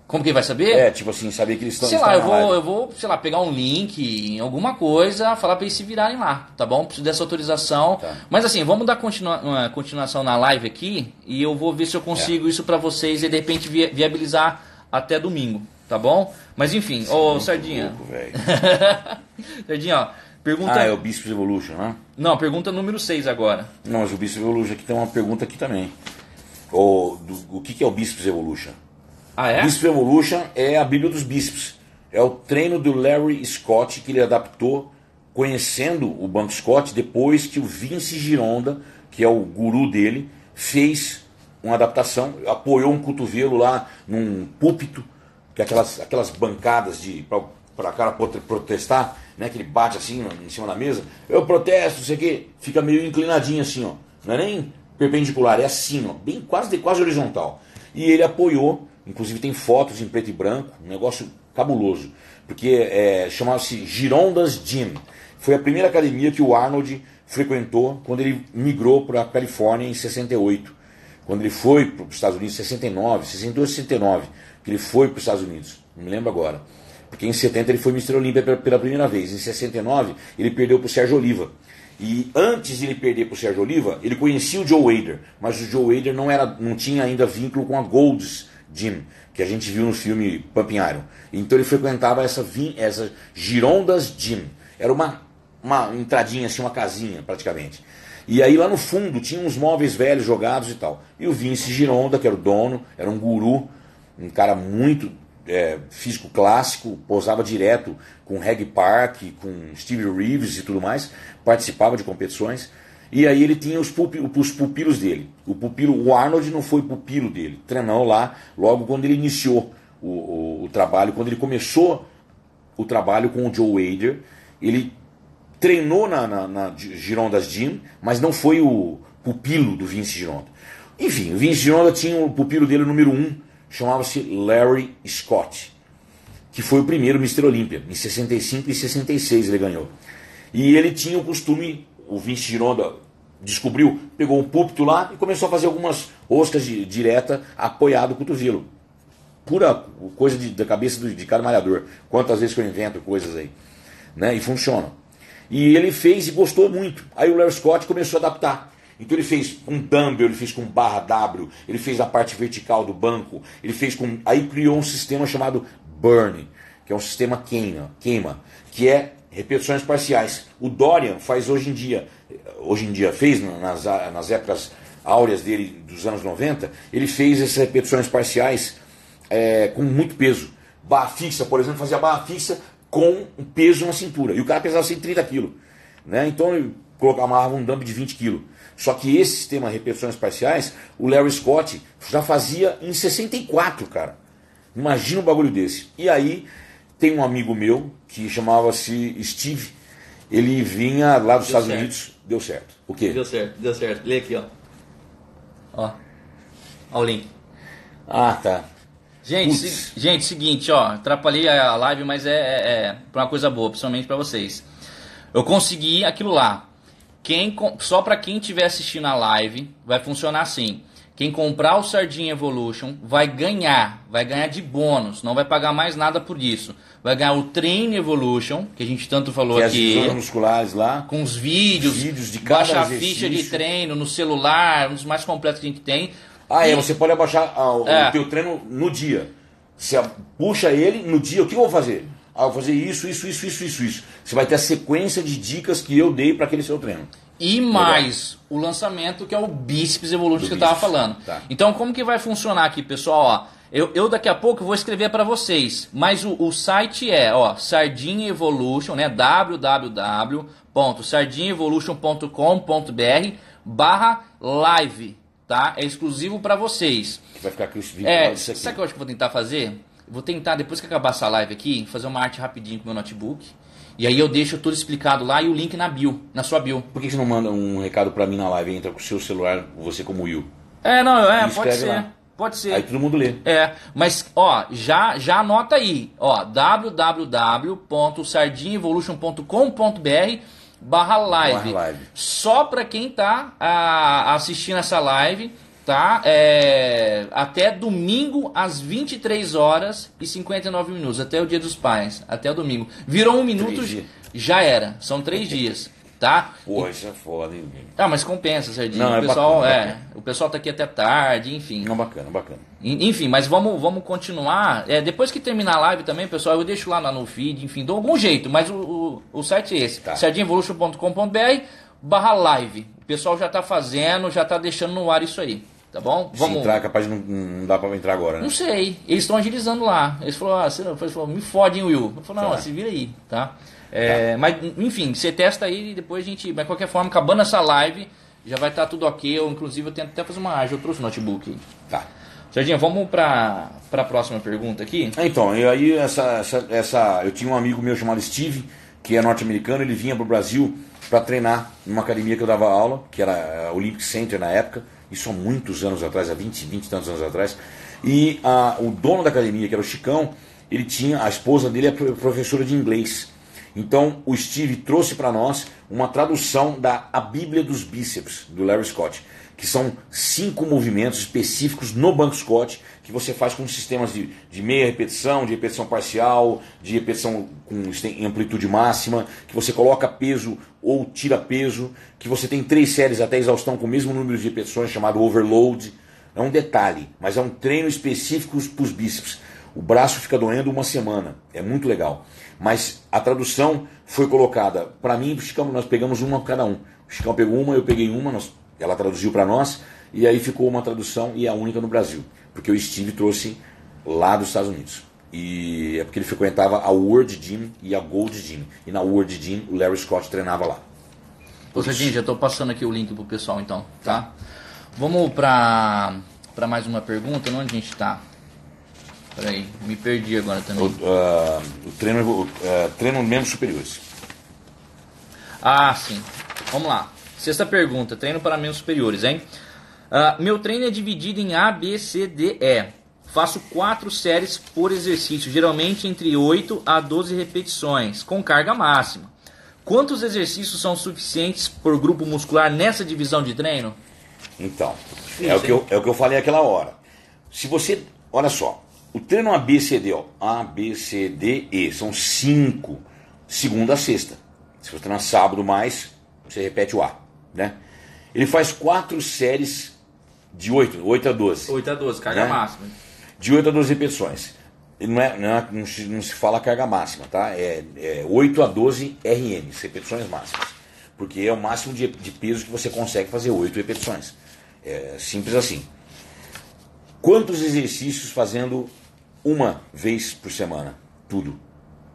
Speaker 1: Como que ele vai saber?
Speaker 2: Tipo assim, saber que eles estão...
Speaker 1: Sei lá, eu vou, sei lá, pegar um link em alguma coisa, falar pra eles se virarem lá, tá bom? Preciso dessa autorização. Tá. Mas assim, vamos dar uma continuação na live aqui e eu vou ver se eu consigo isso pra vocês e de repente viabilizar até domingo, tá bom? Mas enfim, Sardinha.
Speaker 2: Louco,
Speaker 1: Sardinha, ó, pergunta...
Speaker 2: é o Bíceps Evolution, né?
Speaker 1: Não, pergunta número 6 agora.
Speaker 2: Não, mas o Bíceps Evolution aqui tem uma pergunta aqui também. O que é o Bíceps Evolution?
Speaker 1: Ah, é?
Speaker 2: Bíceps Evolution é a Bíblia dos Bíceps. É o treino do Larry Scott que ele adaptou conhecendo o Banco Scott depois que o Vince Gironda, que é o guru dele, fez uma adaptação, apoiou um cotovelo lá num púlpito, que é aquelas bancadas para o cara protestar, né, que ele bate assim em cima da mesa. Eu protesto, não sei o quê, fica meio inclinadinho assim, ó. Não é nem perpendicular, é assim, ó, bem quase horizontal. E ele apoiou. Inclusive tem fotos em preto e branco, um negócio cabuloso, porque chamava-se Gironda's Gym. Foi a primeira academia que o Arnold frequentou quando ele migrou para a Califórnia em 68. Quando ele foi para os Estados Unidos em 68, 69, que ele foi para os Estados Unidos, não me lembro agora. Porque em 70 ele foi Mr. Olímpia pela primeira vez, em 69 ele perdeu para o Sérgio Oliva. E antes de ele perder para o Sérgio Oliva, ele conhecia o Joe Wader, mas o Joe Wader não tinha ainda vínculo com a Gold's Gym, que a gente viu no filme Pumping Iron. Então ele frequentava essa Gironda's Gym. Era uma entradinha, assim, uma casinha praticamente. E aí lá no fundo tinha uns móveis velhos jogados e tal. E o Vince Gironda, que era o dono, era um guru, um cara muito físico clássico, posava direto com Reg Park, com Steve Reeves e tudo mais, participava de competições. E aí ele tinha os pupilos dele. O Arnold não foi pupilo dele. Treinou lá logo quando ele iniciou o trabalho, quando ele começou o trabalho com o Joe Wader, ele treinou na Gironda's Gym, mas não foi o pupilo do Vince Gironda. Enfim, o Vince Gironda tinha o pupilo dele número 1, chamava-se Larry Scott, que foi o primeiro Mr. Olympia. Em 65 e 66 ele ganhou. E ele tinha o costume, o Vince Gironda descobriu, pegou um púlpito lá e começou a fazer algumas roscas direta apoiado o cotovelo. Pura coisa da cabeça de cada malhador. Quantas vezes que eu invento coisas aí, né? E funciona. E ele fez e gostou muito. Aí o Larry Scott começou a adaptar. Então ele fez um dumbbell, ele fez com barra W, ele fez a parte vertical do banco, ele fez com... Aí criou um sistema chamado Burn, que é um sistema queima, que é repetições parciais. O Dorian faz hoje em dia fez nas épocas áureas dele dos anos 90, ele fez essas repetições parciais com muito peso. Barra fixa, por exemplo, fazia barra fixa com um peso na cintura. E o cara pesava 130 quilos. Né? Então ele amarrava um dumbbell de 20 quilos. Só que esse sistema de repetições parciais, o Larry Scott já fazia em 64, cara. Imagina um bagulho desse. E aí tem um amigo meu que chamava-se Steve. Ele vinha lá dos Estados Unidos. Deu certo. O quê?
Speaker 1: Deu certo. Lê aqui, ó. Ó o link.
Speaker 2: Ah, tá.
Speaker 1: Gente, seguinte, ó. Atrapalhei a live, mas é uma coisa boa, principalmente pra vocês. Eu consegui aquilo lá. Só pra quem estiver assistindo a live, vai funcionar assim. Quem comprar o Sardinha Evolution vai ganhar de bônus, não vai pagar mais nada por isso. Vai ganhar o Train Evolution, que a gente tanto falou
Speaker 2: que
Speaker 1: aqui.
Speaker 2: As musculares lá.
Speaker 1: Com os vídeos
Speaker 2: de cada
Speaker 1: baixa a
Speaker 2: exercício.
Speaker 1: ficha de treino no celular, um dos mais completos que a gente tem.
Speaker 2: Você pode abaixar o teu treino no dia. Você puxa ele no dia, o que eu vou fazer? Eu vou fazer isso. Você vai ter a sequência de dicas que eu dei para aquele seu treino.
Speaker 1: E mais o lançamento, que é o Bíceps Evolution que eu estava falando.
Speaker 2: Tá.
Speaker 1: Então, como que vai funcionar aqui, pessoal? Ó, eu daqui a pouco vou escrever para vocês, mas o site é Sardinha Evolution, né? www.sardinhaevolution.com.br/live, tá? É exclusivo para vocês.
Speaker 2: Que vai ficar aqui os vídeos.
Speaker 1: Sabe o que eu acho que eu vou tentar fazer? Vou tentar, depois que acabar essa live aqui, fazer uma arte rapidinho com o meu notebook. E aí eu deixo tudo explicado lá e o link na sua bio.
Speaker 2: Por que você não manda um recado pra mim na live e entra com o seu celular, você como Will?
Speaker 1: Pode ser. Lá. Pode ser.
Speaker 2: Aí todo mundo lê.
Speaker 1: Mas já anota aí, www.sardinhaevolution.com.br/live. Só pra quem tá assistindo essa live, tá? Até domingo às 23h59, até o Dia dos Pais, até o domingo. Virou 1 minuto, já era. São 3 dias, tá?
Speaker 2: Porra, isso é foda, hein?
Speaker 1: Mas compensa, Sardinha.
Speaker 2: Não,
Speaker 1: o pessoal tá aqui até tarde, enfim.
Speaker 2: Não, bacana.
Speaker 1: Enfim, mas vamos continuar. Depois que terminar a live também, pessoal, eu deixo lá no feed, enfim, dou algum jeito, mas o site é esse, tá. sardinhaevolution.com.br/live. O pessoal já tá fazendo, já tá deixando no ar isso aí. Tá bom?
Speaker 2: Se entrar, capaz de não dá pra entrar agora, né?
Speaker 1: Não sei. Eles estão agilizando lá. Eles falaram, me fode, hein, Will? Eu falei, não, se vira aí, tá? Mas, enfim, você testa aí e depois a gente... Mas, de qualquer forma, acabando essa live, já vai estar tudo ok. Inclusive, eu tento até fazer uma arte. Eu trouxe o notebook aí.
Speaker 2: Tá.
Speaker 1: Sardinha, vamos pra próxima pergunta aqui?
Speaker 2: Então, e aí eu tinha um amigo meu chamado Steve, que é norte-americano. Ele vinha pro Brasil pra treinar numa academia que eu dava aula, que era a Olympic Center na época. Isso há muitos anos atrás, há 20 e tantos anos atrás. E o dono da academia, que era o Chicão, ele tinha, a esposa dele é professora de inglês. Então o Steve trouxe para nós uma tradução A Bíblia dos Bíceps, do Larry Scott, que são 5 movimentos específicos no Banco Scott, que você faz com sistemas de meia repetição, de repetição parcial, de repetição com amplitude máxima, que você coloca peso ou tira peso, que você tem 3 séries até exaustão com o mesmo número de repetições, chamado overload. É um detalhe, mas é um treino específico para os bíceps. O braço fica doendo 1 semana, é muito legal. Mas a tradução foi colocada, para mim e para o Chicão, nós pegamos uma cada um. O Chicão pegou uma, eu peguei uma, ela traduziu para nós, e aí ficou uma tradução e a única no Brasil. Porque o Steve trouxe lá dos Estados Unidos. E é porque ele frequentava a World Gym e a Gold Gym. E na World Gym o Larry Scott treinava lá.
Speaker 1: Sardinha, já estou passando aqui o link pro pessoal então, tá? Vamos para mais uma pergunta, onde a gente está? Peraí, me perdi agora também.
Speaker 2: O treino membros superiores.
Speaker 1: Ah, sim. Vamos lá. Sexta pergunta, treino para membros superiores, hein? Meu treino é dividido em A, B, C, D, E. Faço 4 séries por exercício, geralmente entre 8 a 12 repetições, com carga máxima. Quantos exercícios são suficientes por grupo muscular nessa divisão de treino?
Speaker 2: Então, é o que eu falei aquela hora. Se você, olha só, o treino ABCD, ó, A, B, C, D, E, são 5, segunda a sexta. Se você treinar sábado mais, você repete o A, né? Ele faz 4 séries de 8 a 12.
Speaker 1: 8 a 12, carga máxima.
Speaker 2: De 8 a 12 repetições. Não se fala carga máxima, tá? É 8 a 12 RMs, repetições máximas. Porque é o máximo de peso que você consegue fazer 8 repetições. É simples assim. Quantos exercícios fazendo uma vez por semana? Tudo.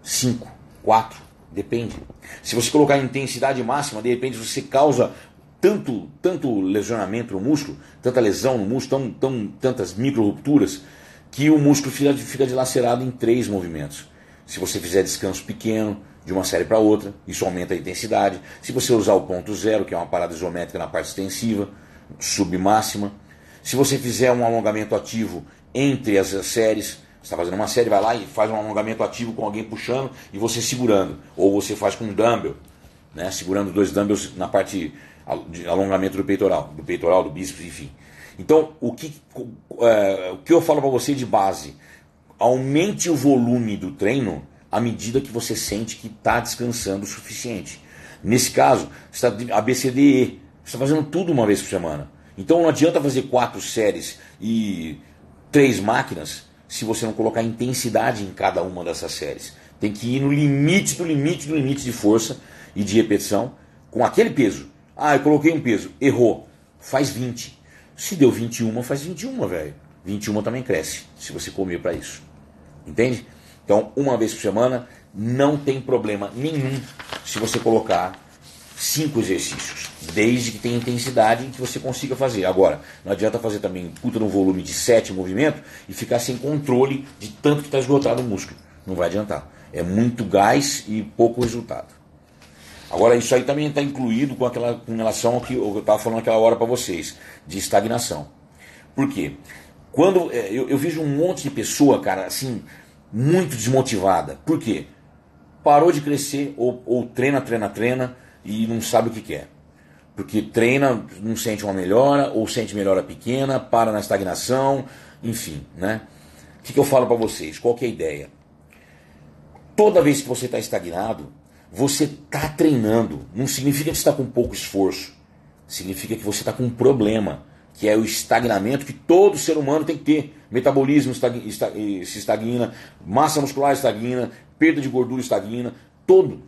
Speaker 2: 5, 4, depende. Se você colocar intensidade máxima, de repente você causa tanto lesionamento no músculo, tanta lesão no músculo, tantas micro-rupturas, que o músculo fica dilacerado em 3 movimentos. Se você fizer descanso pequeno, de uma série para outra, isso aumenta a intensidade. Se você usar o ponto zero, que é uma parada isométrica na parte extensiva, submáxima. Se você fizer um alongamento ativo entre as séries, você está fazendo uma série, vai lá e faz um alongamento ativo com alguém puxando e você segurando. Ou você faz com um dumbbell, né, segurando 2 dumbbells na parte de alongamento do peitoral, do bíceps, enfim. Então, o que eu falo para você de base, aumente o volume do treino à medida que você sente que está descansando o suficiente. Nesse caso, você está ABCDE, você está fazendo tudo uma vez por semana. Então não adianta fazer 4 séries e 3 máquinas se você não colocar intensidade em cada uma dessas séries. Tem que ir no limite do limite de força e de repetição com aquele peso. Eu coloquei um peso, errou, faz 20. Se deu 21, faz 21, velho. 21 também cresce, se você comer para isso. Entende? Então, uma vez por semana, não tem problema nenhum se você colocar 5 exercícios, desde que tenha intensidade que você consiga fazer. Agora, não adianta fazer também puta no volume de 7 movimentos e ficar sem controle de tanto que está esgotado o músculo. Não vai adiantar. É muito gás e pouco resultado. Agora, isso aí também está incluído com relação ao que eu estava falando aquela hora para vocês, de estagnação. Por quê? Quando eu vejo um monte de pessoa, cara, assim, muito desmotivada. Por quê? Parou de crescer ou treina e não sabe o que quer. Porque treina, não sente uma melhora, ou sente melhora pequena, para na estagnação, enfim, né? O que eu falo para vocês? Qual que é a ideia? Toda vez que você está estagnado, você está treinando. Não significa que você está com pouco esforço. Significa que você está com um problema, que é o estagnamento que todo ser humano tem que ter. Metabolismo se estagna, massa muscular estagna, perda de gordura estagna, tudo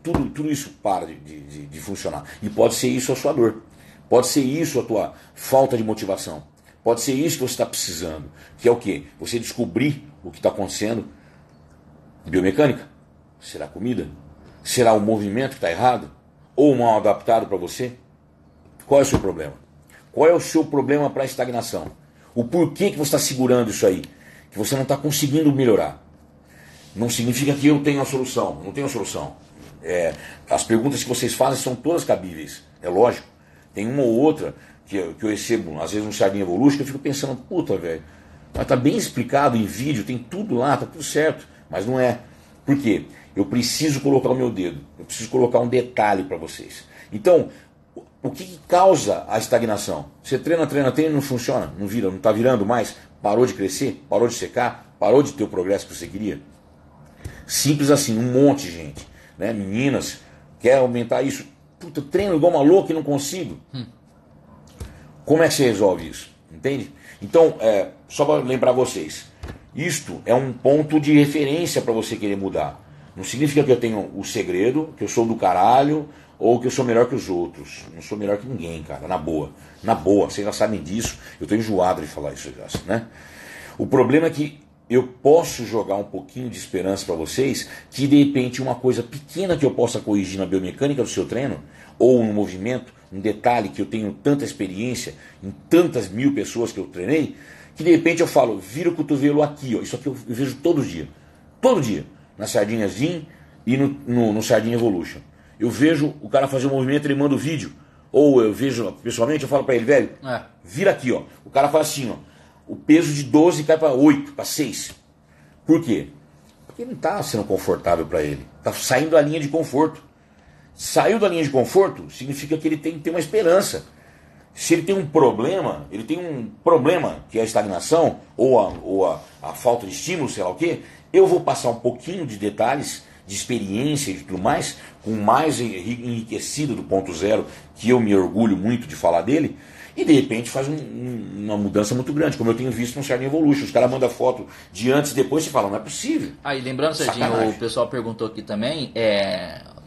Speaker 2: isso para de funcionar. E pode ser isso a sua dor, pode ser isso a tua falta de motivação, pode ser isso que você está precisando, que é o quê? Você descobrir o que está acontecendo. Biomecânica? Será comida? Será o movimento que está errado? Ou mal adaptado para você? Qual é o seu problema? Qual é o seu problema para a estagnação? O porquê que você está segurando isso aí? Que você não está conseguindo melhorar. Não significa que eu tenho a solução. Não tenho a solução. As perguntas que vocês fazem são todas cabíveis. É lógico. Tem uma ou outra que eu recebo, às vezes, um Sardinha Evolution, que eu fico pensando, puta, velho, mas tá bem explicado em vídeo, tem tudo lá, tá tudo certo. Mas não é. Por quê? Eu preciso colocar o meu dedo. Eu preciso colocar um detalhe para vocês. Então, o que causa a estagnação? Você treina e não funciona, não vira, não está virando mais, parou de crescer, parou de secar, parou de ter o progresso que você queria. Simples assim, um monte de gente, né? Meninas, quer aumentar isso, puta, eu treino igual uma louca e não consigo. Como é que você resolve isso? Entende? Então, só para lembrar vocês, isto é um ponto de referência para você querer mudar. Não significa que eu tenho o segredo, que eu sou do caralho, ou que eu sou melhor que os outros. Não sou melhor que ninguém, cara, na boa. Na boa, vocês já sabem disso. Eu estou enjoado de falar isso, né? O problema é que eu posso jogar um pouquinho de esperança para vocês, que de repente uma coisa pequena que eu possa corrigir na biomecânica do seu treino, ou no movimento, um detalhe que eu tenho tanta experiência em tantas 1000 pessoas que eu treinei, que de repente eu falo, vira o cotovelo aqui, ó. Isso aqui eu vejo todo dia, na Sardinha Zin e no Sardinha Evolution. Eu vejo o cara fazer um movimento, ele manda o vídeo, ou eu vejo pessoalmente, eu falo para ele, velho, vira aqui, ó. O cara faz assim, ó, o peso de 12 cai para 8, para 6. Por quê? Porque não está sendo confortável para ele, está saindo da linha de conforto. Saiu da linha de conforto, significa que ele tem que ter uma esperança. Se ele tem um problema, que é a estagnação ou a falta de estímulo, sei lá o quê, eu vou passar um pouquinho de detalhes, de experiência e tudo mais, com mais enriquecido do ponto zero, que eu me orgulho muito de falar dele, e de repente faz uma mudança muito grande, como eu tenho visto no Sardinha Evolution. Os caras mandam foto de antes e depois e falam, não é possível.
Speaker 1: Aí, lembrando, Serginho, o pessoal perguntou aqui também,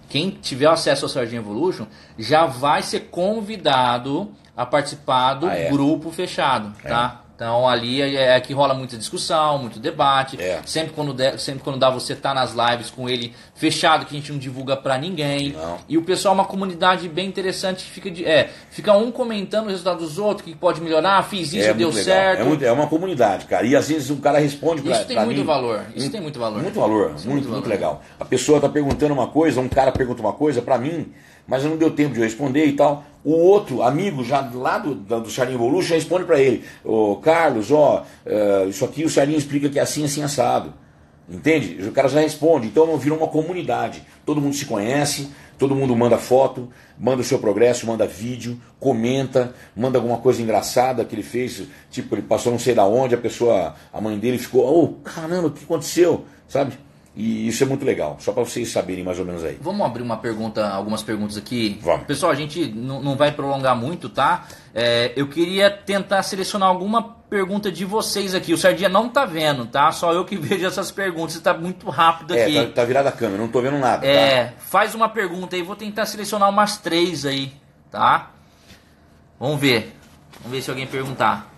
Speaker 1: quem tiver acesso ao Sardinha Evolution já vai ser convidado a participar do grupo fechado, tá? Então ali é que rola muita discussão, muito debate. Sempre quando dá, você tá nas lives com ele fechado, que a gente não divulga pra ninguém.
Speaker 2: Não.
Speaker 1: E o pessoal é uma comunidade bem interessante, fica um comentando o resultado dos outros, que pode melhorar, fiz isso, deu certo.
Speaker 2: É uma comunidade, cara. E às vezes o cara responde pra mim.
Speaker 1: Isso tem muito valor. Isso tem muito valor.
Speaker 2: Muito valor, muito legal. A pessoa tá perguntando uma coisa, um cara pergunta uma coisa pra mim, mas não deu tempo de eu responder e tal. O outro amigo, já lá do Sardinha Evolution, responde para ele, ô Carlos, isso aqui o Sardinha explica que é assim, assim, assado. Entende? O cara já responde. Então não vira uma comunidade. Todo mundo se conhece, todo mundo manda foto, manda o seu progresso, manda vídeo, comenta, manda alguma coisa engraçada que ele fez, tipo, ele passou não sei da onde, a mãe dele ficou, caramba, o que aconteceu? Sabe? E isso é muito legal, só para vocês saberem mais ou menos aí.
Speaker 1: Vamos abrir algumas perguntas aqui.
Speaker 2: Vamos.
Speaker 1: Pessoal, a gente não vai prolongar muito, tá? Eu queria tentar selecionar alguma pergunta de vocês aqui. O Sardinha não tá vendo, tá? Só eu que vejo essas perguntas. Está muito rápido aqui.
Speaker 2: Tá virada a câmera, não tô vendo nada. Tá?
Speaker 1: Faz uma pergunta aí, vou tentar selecionar umas 3 aí, tá? Vamos ver se alguém perguntar.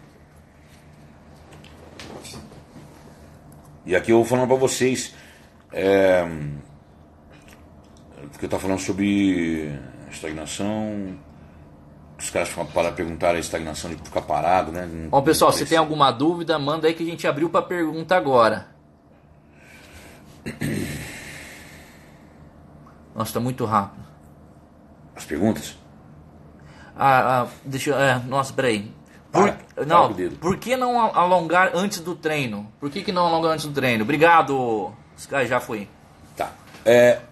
Speaker 2: E aqui eu vou falando para vocês... porque eu estava falando sobre estagnação. Os caras para perguntar a estagnação de ficar parado, né?
Speaker 1: Bom, pessoal, se tem alguma dúvida, manda aí que a gente abriu para pergunta agora. Nossa, tá muito rápido.
Speaker 2: As perguntas?
Speaker 1: Deixa eu... nossa, peraí. Por que não alongar antes do treino? Por que não alongar antes do treino? Obrigado. Já foi.
Speaker 2: Tá.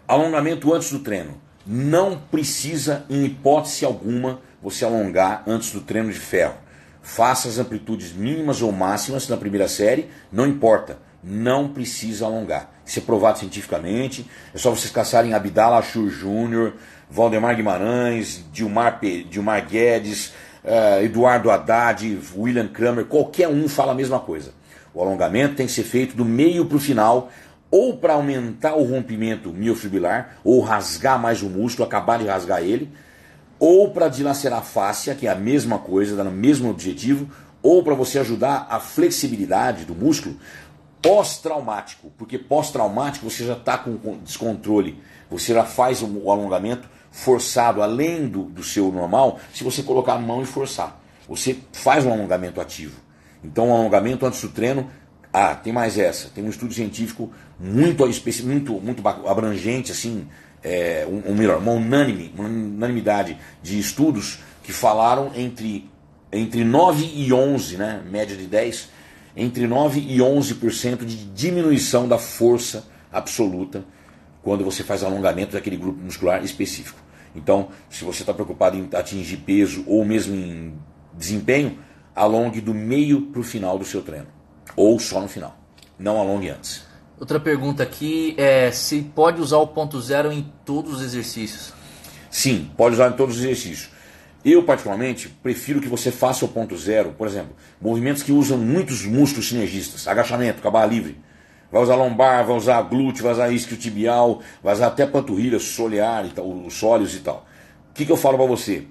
Speaker 2: Alongamento antes do treino. Não precisa, em hipótese alguma, você alongar antes do treino de ferro. Faça as amplitudes mínimas ou máximas na primeira série, não importa. Não precisa alongar. Isso é provado cientificamente. É só vocês caçarem Abdallah Ashur Jr., Valdemar Guimarães, Dilmar Guedes, Eduardo Haddad, William Kramer, qualquer um fala a mesma coisa. O alongamento tem que ser feito do meio para o final, ou para aumentar o rompimento miofibrilar, ou rasgar mais o músculo, acabar de rasgar ele, ou para dilacerar a fáscia, que é a mesma coisa, dá no mesmo objetivo, ou para você ajudar a flexibilidade do músculo pós-traumático, porque pós-traumático você já está com descontrole, você já faz o alongamento forçado, além do seu normal, se você colocar a mão e forçar. Você faz um alongamento ativo. Então o alongamento antes do treino, tem mais essa, tem um estudo científico muito abrangente, assim, uma unanimidade de estudos que falaram entre 9 e 11, né, média de 10, entre 9 e 11% de diminuição da força absoluta quando você faz alongamento daquele grupo muscular específico. Então, se você está preocupado em atingir peso ou mesmo em desempenho, alongue do meio para o final do seu treino. Ou só no final. Não alongue antes.
Speaker 1: Outra pergunta aqui é se pode usar o ponto zero em todos os exercícios.
Speaker 2: Sim, pode usar em todos os exercícios. Eu, particularmente, prefiro que você faça o ponto zero, por exemplo, movimentos que usam muitos músculos sinergistas, agachamento, com a barra livre. Vai usar lombar, vai usar glúteo, vai usar isquiotibial, vai usar até panturrilha, solear, e tal, os sólios e tal. O que eu falo para você?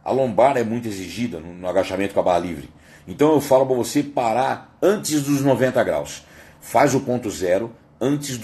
Speaker 2: A lombar é muito exigida no agachamento com a barra livre. Então eu falo para você parar antes dos 90 graus. Faz o ponto zero antes dos